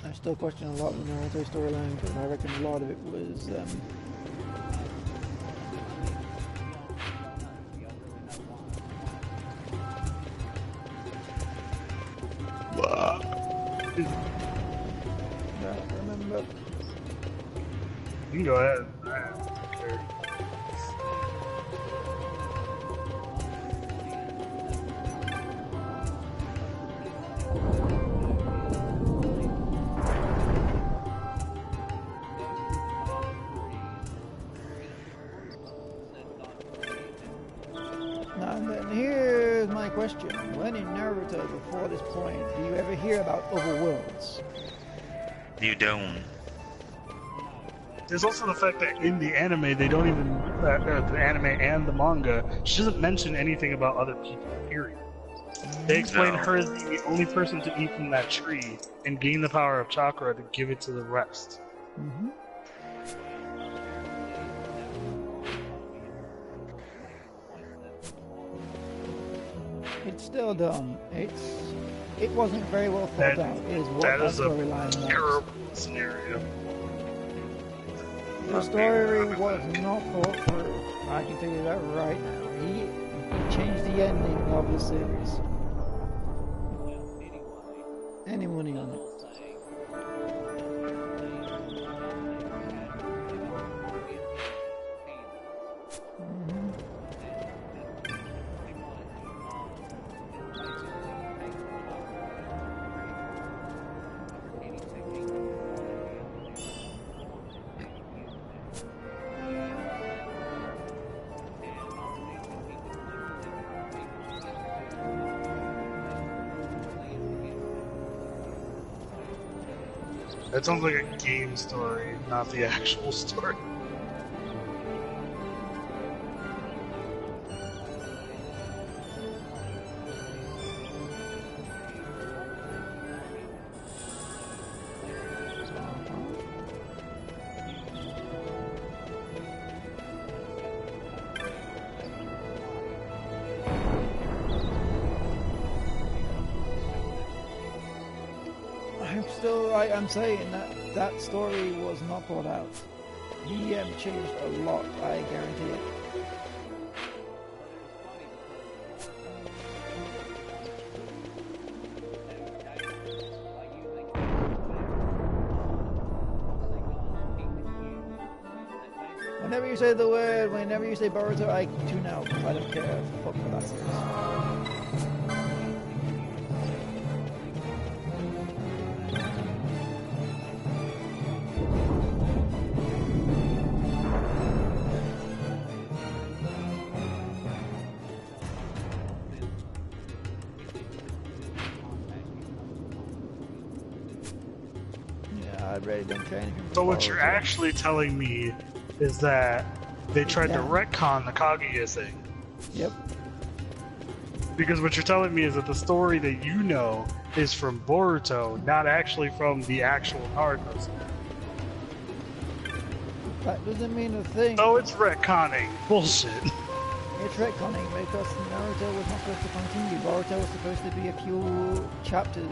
I still question a lot of the Naruto storyline, but I reckon a lot of it was I remember. You can go ahead. I don't care. Now then, here's my question. When in Naruto, before this point, do you ever hear about other worlds? You don't. There's also the fact that in the anime, they don't even, the anime and the manga, she doesn't mention anything about other people, period. They explain her as being the only person to eat from that tree and gain the power of chakra to give it to the rest. Mm-hmm. It's still dumb. It wasn't very well thought out. Is what That that is a storyline was. terrible scenario. The story was not thought through. I can tell you that right now. He changed the ending of the series. Any money on it? That sounds like a game story, not the actual story. I'm saying that story was not thought out. He changed a lot, I guarantee it. Whenever you say the word, whenever you say Boruto, I tune out. I don't care. Fuck what that says. I really don't care anything. So what you're actually telling me is that they tried to Yeah. retcon the Kaguya thing. Yep. Because what you're telling me is that the story that you know is from Boruto, not actually from the actual Naruto story. That doesn't mean a thing. So it's retconning. Bullshit. It's retconning because Naruto was not supposed to continue. Boruto was supposed to be a few chapters.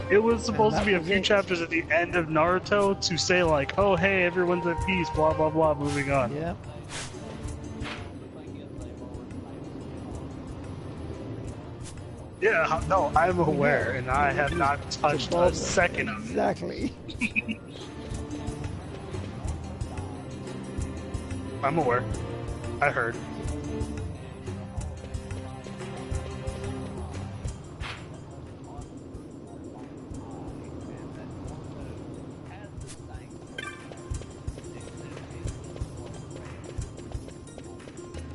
It was supposed to be a was few it. chapters at the end of Naruto to say like, oh hey, everyone's at peace, blah blah blah, moving on. Yeah. Yeah, no, I'm aware, and I have not touched a second of it. Exactly. I'm aware. I heard.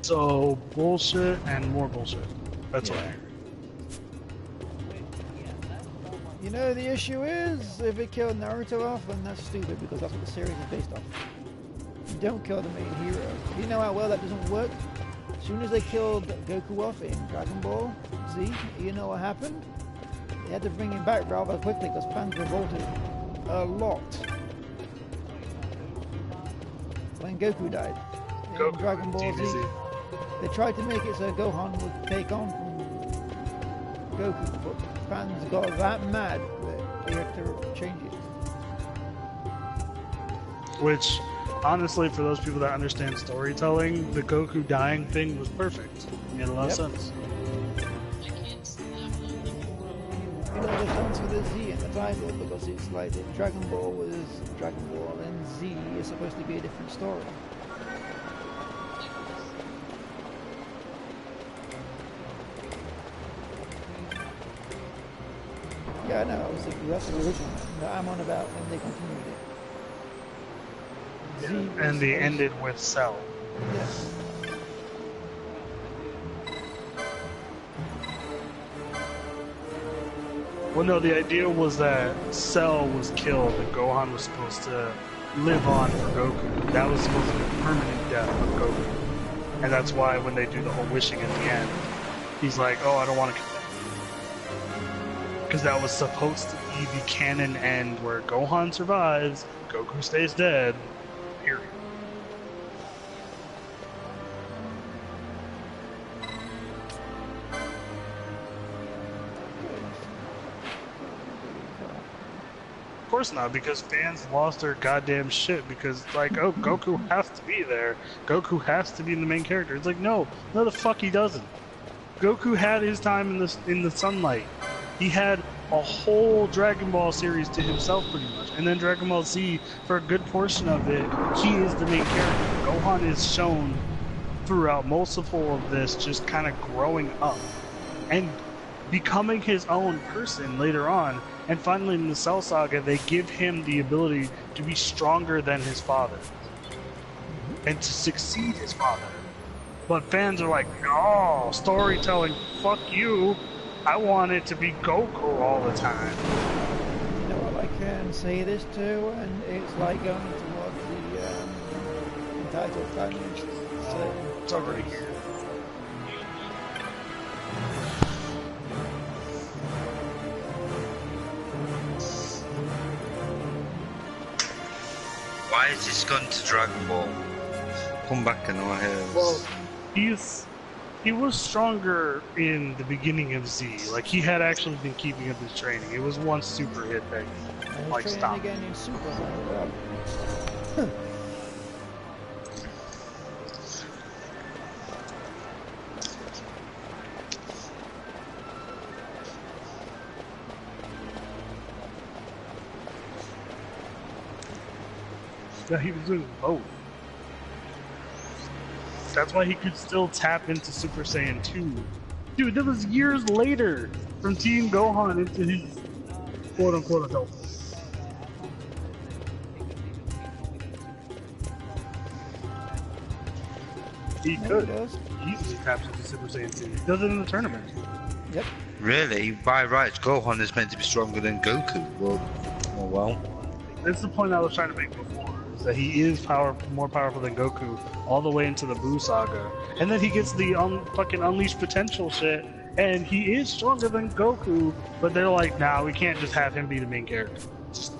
So, bullshit and more bullshit. That's what I heard. You know, the issue is, if it killed Naruto off, then that's stupid, because that's what the series is based off. You don't kill the main hero. You know how well that doesn't work? As soon as they killed Goku off in Dragon Ball Z, you know what happened? They had to bring him back rather quickly, because fans revolted a lot. when Goku died. In Goku, Dragon Ball Z. DBZ. They tried to make it so Gohan would take on from Goku, but fans got that mad that they had to change it. Which, honestly, for those people that understand storytelling, the Goku dying thing was perfect. It made a lot of sense. You know, they've gone for the Z in the title because it's like that Dragon Ball was Dragon Ball and Z is supposed to be a different story. Yeah, I know, I was thinking that's the original that I'm on about when they continued it. Z And they ended with Cell. Yes. Well, no, the idea was that Cell was killed and Gohan was supposed to live on for Goku. That was supposed to be the permanent death of Goku. And that's why when they do the whole wishing at the end, he's like, oh, I don't want to kill him. Because that was supposed to be the canon end where Gohan survives, Goku stays dead, period. Of course not, because fans lost their goddamn shit because, like, oh, Goku has to be there. Goku has to be the main character. It's like, no the fuck he doesn't. Goku had his time in the sunlight. He had a whole Dragon Ball series to himself, pretty much. And then Dragon Ball Z, for a good portion of it, he is the main character. Gohan is shown throughout multiple of this just kind of growing up and becoming his own person later on. And finally, in the Cell Saga, they give him the ability to be stronger than his father and to succeed his father. But fans are like, no, storytelling, fuck you. I want it to be Goku all the time. You know what I can say this too, and it's like going towards the entitled family. So It's already here. Why has this gone to Dragon Ball? Come back and all here. Well, he was stronger in the beginning of Z. Like, he had actually been keeping up his training. It was one super hit thing. and Like, training stop. again in Super. Yeah, he was doing both. That's why he could still tap into Super Saiyan 2. Dude, that was years later from Team Gohan into his quote-unquote adult. He No, could. he does. He easily taps into Super Saiyan 2. He does it in the tournament. Yep. Really? By rights, Gohan is meant to be stronger than Goku. Well, oh well. That's the point I was trying to make before, is that he is more powerful than Goku all the way into the Buu Saga. And then he gets the fucking Unleashed Potential shit, and he is stronger than Goku, but they're like, nah, we can't just have him be the main character.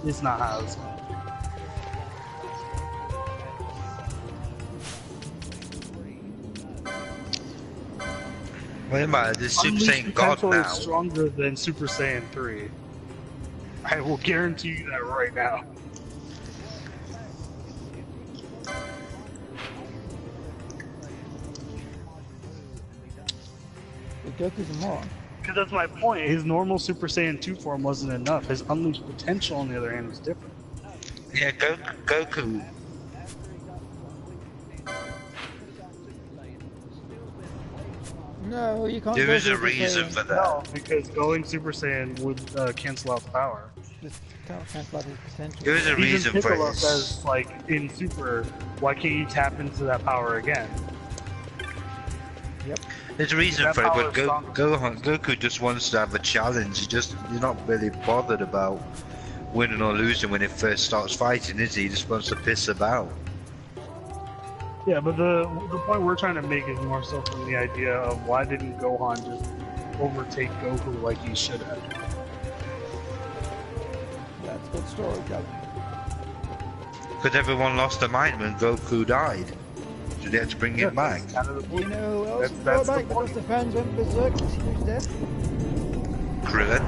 It's not how it's going. Wait a minute, this Super Unleashed Saiyan God Potential now. is stronger than Super Saiyan 3. I will guarantee you that right now. But Goku's a moron. Because that's my point. His normal Super Saiyan 2 form wasn't enough. His Unleashed Potential, on the other hand, was different. Yeah, Goku. No, you can't. There go is a Super reason Saiyan. for that. No, because going Super Saiyan would cancel out the power. Just can't cancel out his potential. There is a Even reason for Piccolo it. says, like, in Super, why can't you tap into that power again? Yep. There's a reason That for it, power but is stronger. Goku just wants to have a challenge. He's not really bothered about winning or losing when he first starts fighting, is he? He just wants to piss about. Yeah, but the point we're trying to make is more so from the idea of why didn't Gohan just overtake Goku like he should have? That's good storytelling. Because everyone lost their mind when Goku died. So they had to bring it back. Kind of the You point. know who else That's was the brought back because point. the fans went berserk to see who's dead? Krillin?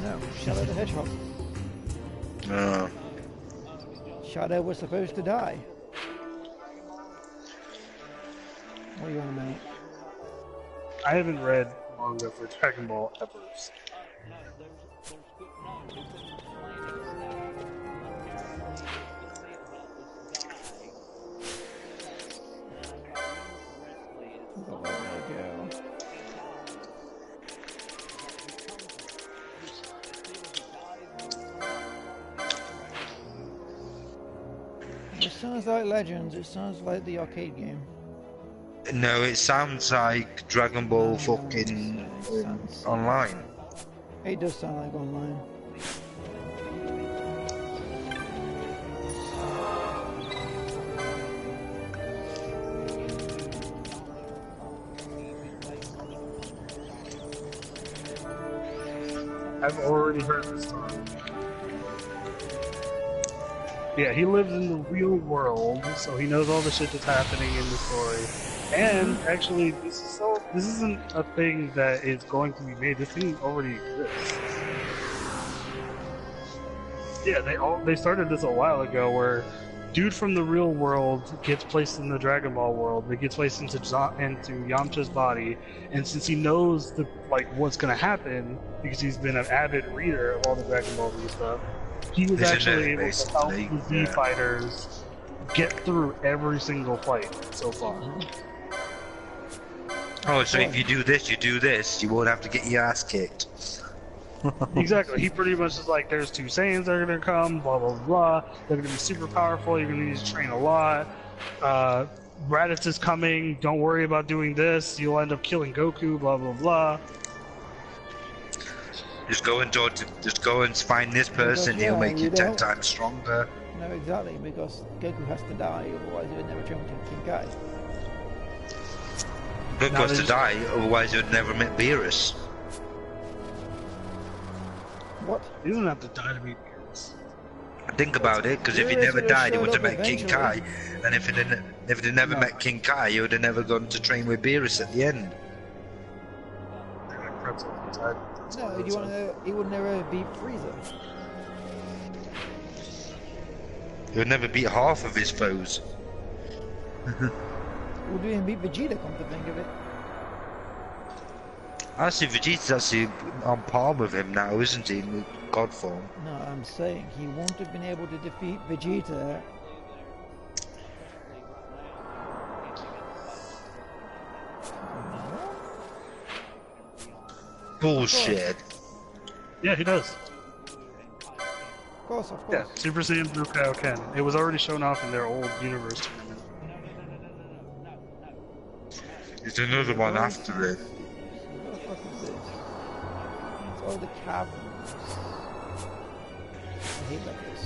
No, Shadow the Hedgehog. Uh, Shadow was supposed to die. What do you want to make? I haven't read manga for Dragon Ball ever. Oh, there we go. It sounds like Legends, it sounds like the arcade game. no, it sounds like Dragon Ball fucking Sounds- online. It does sound like online. I've already heard this story. Yeah, he lives in the real world, so he knows all the shit that's happening in the story. And actually, this isn't a thing that is going to be made. This thing already exists. Yeah, they started this a while ago, where dude from the real world gets placed in the Dragon Ball world. He gets placed into Yamcha's body, and since he knows what's gonna happen, because he's been an avid reader of all the Dragon Ball Z stuff, he was actually able to help the Z fighters get through every single fight so far. Oh, so if you do this, you won't have to get your ass kicked. Exactly. He pretty much is like, there's two Saiyans that are gonna come, blah blah blah. They're gonna be super powerful. You're gonna need to train a lot. Raditz is coming. Don't worry about doing this. You'll end up killing Goku. Blah blah blah. Just go and find this person. He'll make you 10 times stronger. No, exactly, because Goku has to die, otherwise he would never turn into King Kai. Goku has to die, otherwise he would never meet Beerus. What? He doesn't have to die to be Beerus. Think about it, because if he Beerus never would've died, he showed would have up met King Kai, eventually. and if they never met King Kai, he would have never gone to train with Beerus at the end. They're like pretzels inside. No, do you want to know? He would never beat Frieza. He would never beat half of his foes. He would even beat Vegeta, come to think of it. Actually, Vegeta's actually on par with him now, isn't he, in God form? No, I'm saying he won't have been able to defeat Vegeta. Bullshit. Yeah, he does. Of course, of Yeah, course. Super Saiyan Blue Kaioken. It was already shown off in their old universe tournament. There's another one after it. What the fuck is this? It's all the caverns. I hate like this.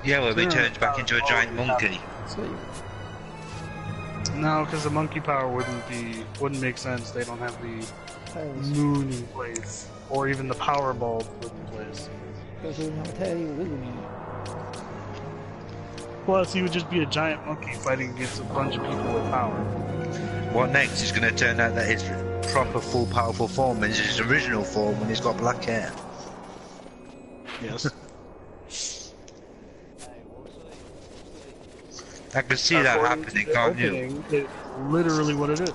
Yeah, well, he turns back into a giant monkey. So No, because the monkey power wouldn't make sense. They don't have the tails. moon in place, or even the power bulb put in place. Goku wouldn't have a tail, he would lose me. Plus, he would just be a giant monkey fighting against a bunch of people with power. What next? It's going to turn out that his proper full powerful form is his original form when he's got black hair. Yes. I can see that According happening, to the can't you? opening, it's literally what it is.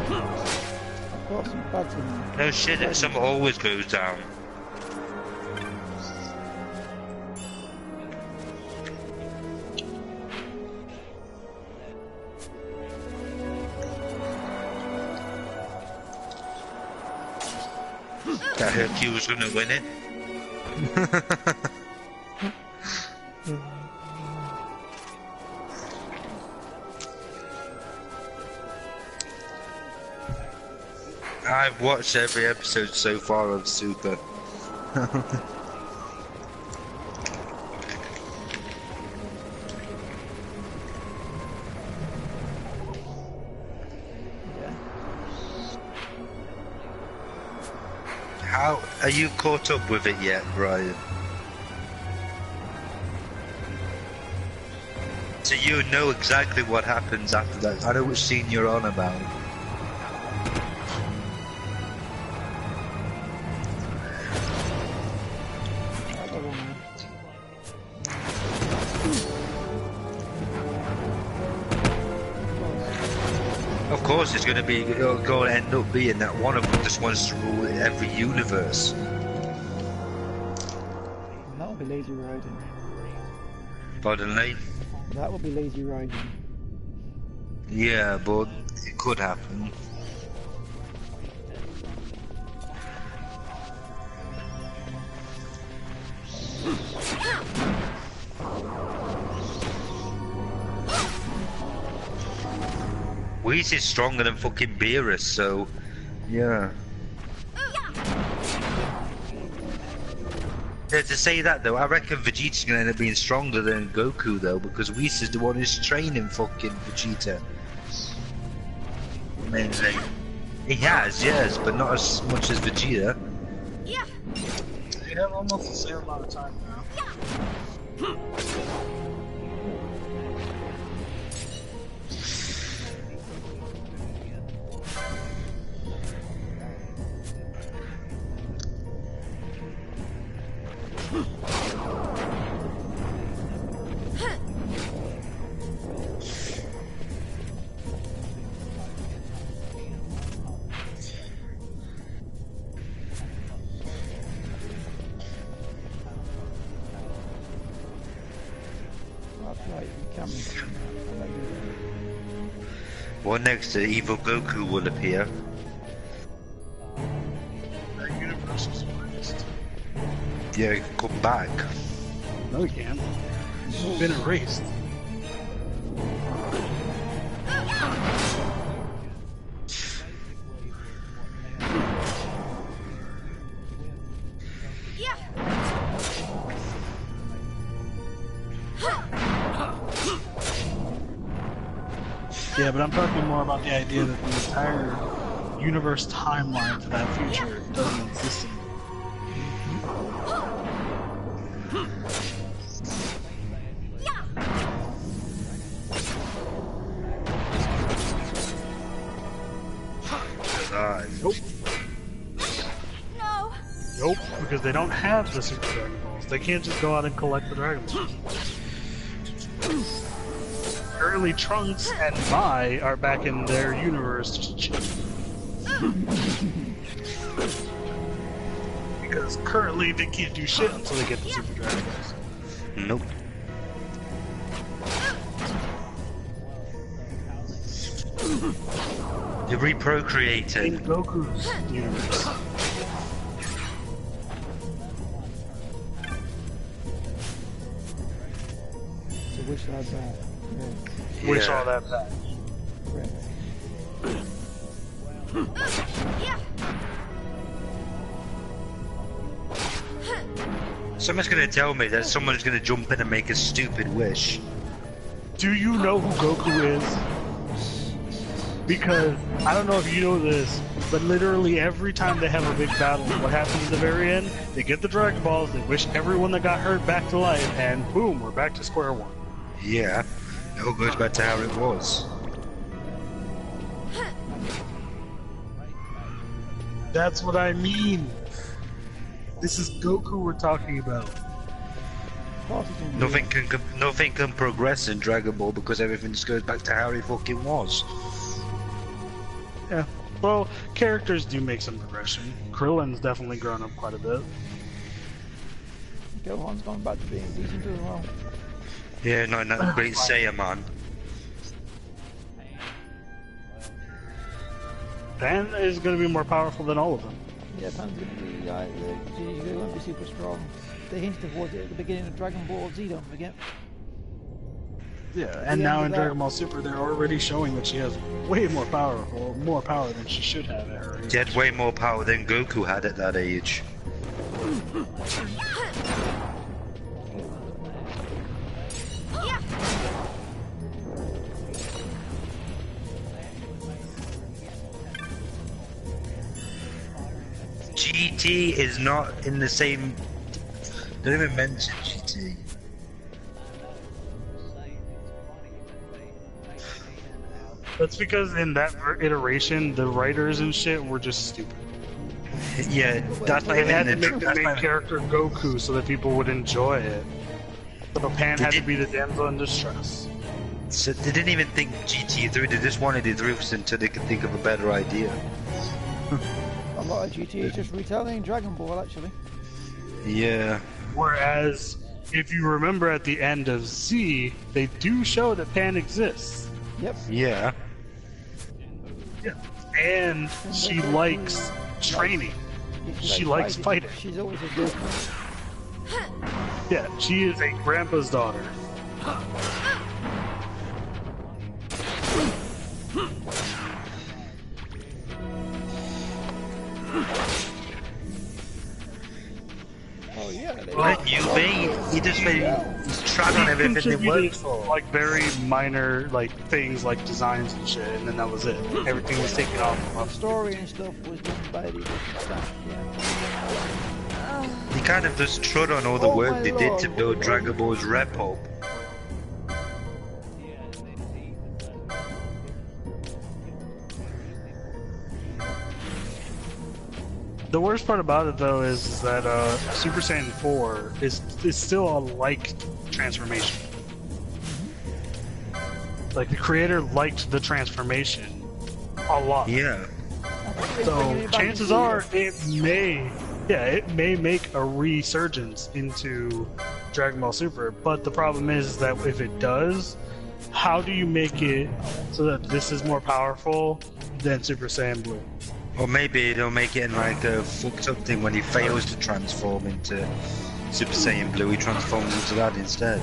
Of course, some bugs in there. No shit, some always goes down. That Hercule was gonna win it. I've watched every episode so far of Super. How are you caught up with it yet, Ryan? So you know exactly what happens after that. I know which scene you're on about. Of course, it's going to be going to end up being that one of them just wants to rule every universe. That would be lazy riding. Pardon me? That would be lazy riding. Yeah, but it could happen. Whis is stronger than fucking Beerus, so yeah. Yeah, to say that though, I reckon Vegeta's gonna end up being stronger than Goku though, because Whis is the one who's training fucking Vegeta. Mainly. He has, yes, but not as much as Vegeta. Yeah. They have almost the same amount of time now. Well, next, evil Goku will appear. That universe is erased. Yeah, he can come back. No, he can't. It's been erased. Yeah, but I'm talking more about the idea that the entire universe timeline for that future doesn't exist anymore. Nope. No. Nope, because they don't have the Super Dragon Balls. They can't just go out and collect the Dragon Balls. Currently, Trunks and Mai are back in their universe just chilling. Because currently they can't do shit until they get the Super Dragon Balls. Nope. They reprocreated. In Goku's universe. So which side's that? Wish all that back. Someone's gonna tell me that someone's gonna jump in and make a stupid wish. Do you know who Goku is? Because, I don't know if you know this, but literally every time they have a big battle, what happens at the very end? They get the Dragon Balls, they wish everyone that got hurt back to life, and boom, we're back to square one. Yeah, it all goes back to how it was. That's what I mean. This is Goku we're talking about. Nothing can progress in Dragon Ball because everything just goes back to how it fucking was. Yeah. Well, characters do make some progression. Krillin's definitely grown up quite a bit. Gohan's gone back to being decent as well. Yeah, no, that great Saiyan man. Pan is going to be more powerful than all of them. Yeah, Pan's going to be, he won't be super strong. They hinted towards it at the beginning of Dragon Ball Z, don't forget. Yeah, and now in Dragon Ball Super, they're already showing that she has way more power than she should have at her age. She had way more power than Goku had at that age. GT is not in the same. Don't even mention GT. That's because in that iteration, the writers and shit were just stupid. Yeah, that's They had to not make the main character Goku so that people would enjoy it. So Pan had to be the damsel in distress. So they didn't even think GT through. They just wanted it through until they could think of a better idea. A lot of GT is just retelling Dragon Ball, actually. Yeah. Whereas, if you remember at the end of Z, they do show that Pan exists. Yep. Yeah. Yeah. And she likes training. She likes fighting. She's always a good Yeah, she is a grandpa's daughter. Oh yeah. What you be? He just he's trying on everything that works for. Like very minor like things like designs and shit, and then that was it. Everything was taken off. Story and stuff was done by the different staff. Yeah. He kind of just trod on all the work they did to build Dragon Ball's rep up. The worst part about it though is that Super Saiyan 4 is still a like transformation. Like the creator liked the transformation a lot. Yeah. So chances are it may make a resurgence into Dragon Ball Super, but the problem is that if it does, how do you make it so that this is more powerful than Super Saiyan Blue? Or maybe they'll make it in like a fucked up thing when he fails to transform into Super Saiyan Blue, he transforms into that instead.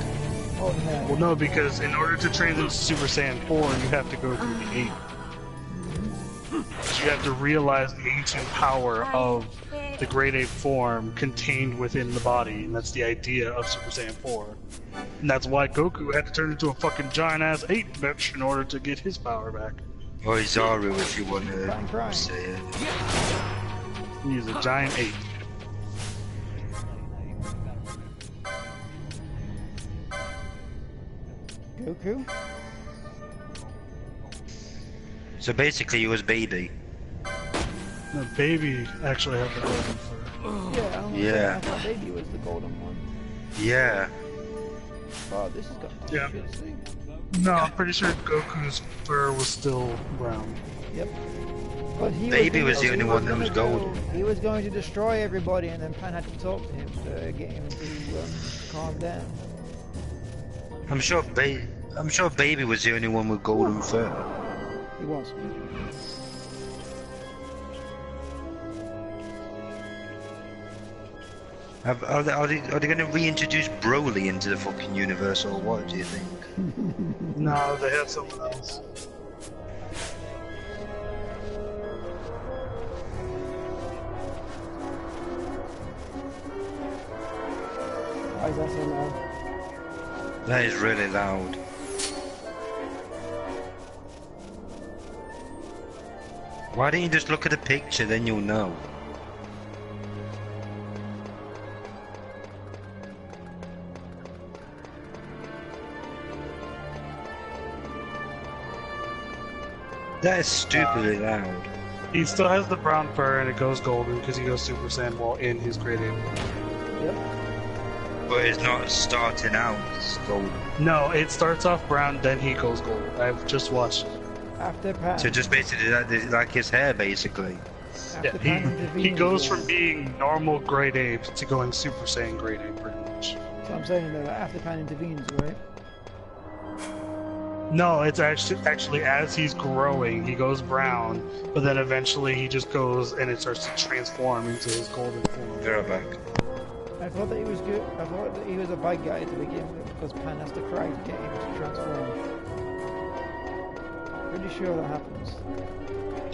Oh no. Well, no, because in order to transition to Super Saiyan 4, you have to go through the 8. You have to realize the ancient power of the Great Ape form contained within the body, and that's the idea of Super Saiyan 4. And that's why Goku had to turn into a fucking giant-ass ape bitch in order to get his power back. Or Zaru, if you want to Crying. say it. He's a giant ape. Goku? So basically, he was baby. The baby actually had the golden fur. Yeah, I don't know. Yeah. I thought Baby was the golden one. Yeah. Oh, this has got Yeah. shit, see? No, I'm pretty sure Goku's fur was still brown. Yep. But he Baby was the only one that was gonna golden. He was going to destroy everybody, and then Pan had to talk to him to get him to calm down. I'm sure Baby was the only one with golden fur. He was. Are they going to reintroduce Broly into the fucking universe, or what do you think? No, they had someone else. Why is that so loud? That is really loud. Why don't you just look at the picture, then you'll know. That is stupidly loud. He still has the brown fur and it goes golden because he goes Super Saiyan while in his Great Ape. Yep. But it's not starting out as golden. No, it starts off brown, then he goes gold. I've just watched it. After Pan. So just basically like his hair, basically. After Yeah, Pan intervenes, he goes from being normal Great Ape to going Super Saiyan Great Ape, pretty much. So I'm saying that after Pan intervenes, right? No, it's actually as he's growing, he goes brown, but then eventually he just goes and it starts to transform into his golden form. They're back. I thought that he was good. I thought that he was a bad guy to begin with because Pan has to cry to get him to transform. Pretty sure that happens.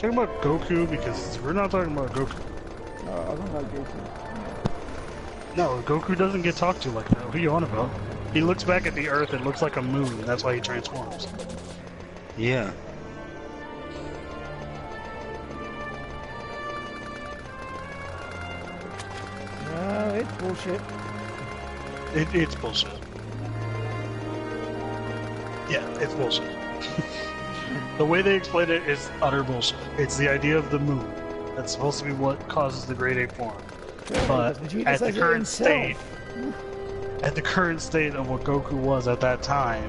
Talking about Goku because we're not talking about Goku. No, I don't like Goku. No, Goku doesn't get talked to like that. What are you on about? He looks back at the Earth, it looks like a moon, that's why he transforms. Yeah. bullshit. It's bullshit. Yeah, it's bullshit. The way they explain it is utter bullshit. It's the idea of the moon. That's supposed to be what causes the Great Ape form. But at the current state, of what Goku was at that time,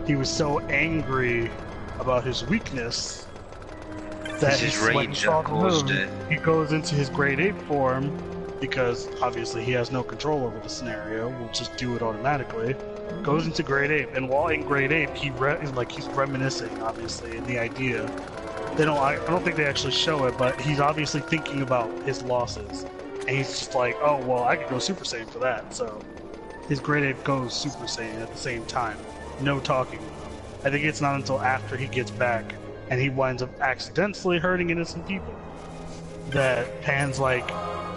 he was so angry about his weakness that when he saw the moon, he goes into his Great Ape form because obviously he has no control over the scenario. We'll just do it automatically. Goes into Great Ape, and while in Great Ape, he's reminiscing, obviously, in the idea. I don't think they actually show it, but he's obviously thinking about his losses, and he's just like, oh well, I could go Super Saiyan for that. So his Great Ape goes Super Saiyan at the same time. No talking. I think it's not until after he gets back, and he winds up accidentally hurting innocent people, that Pan's like,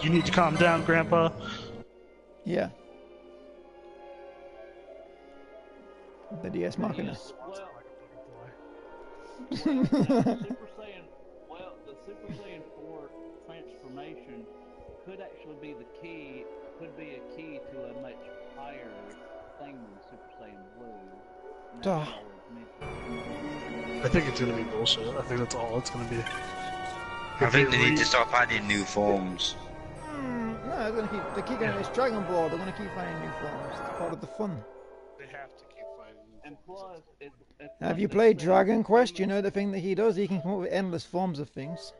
"You need to calm down, Grandpa." Yeah. The DS Machina. The Super Saiyan 4 transformation could actually be the key. Could be a key to a much higher thing than Super Saiyan Blue. Duh. I think it's gonna be bullshit. I think that's all it's gonna be. I think they need to stop adding new forms. No, they keep going. It's Dragon Ball. They're gonna keep finding new forms. It's part of the fun. They have to keep fighting. And plus, Have you played Dragon Quest? You know the thing that he does? He can come up with endless forms of things.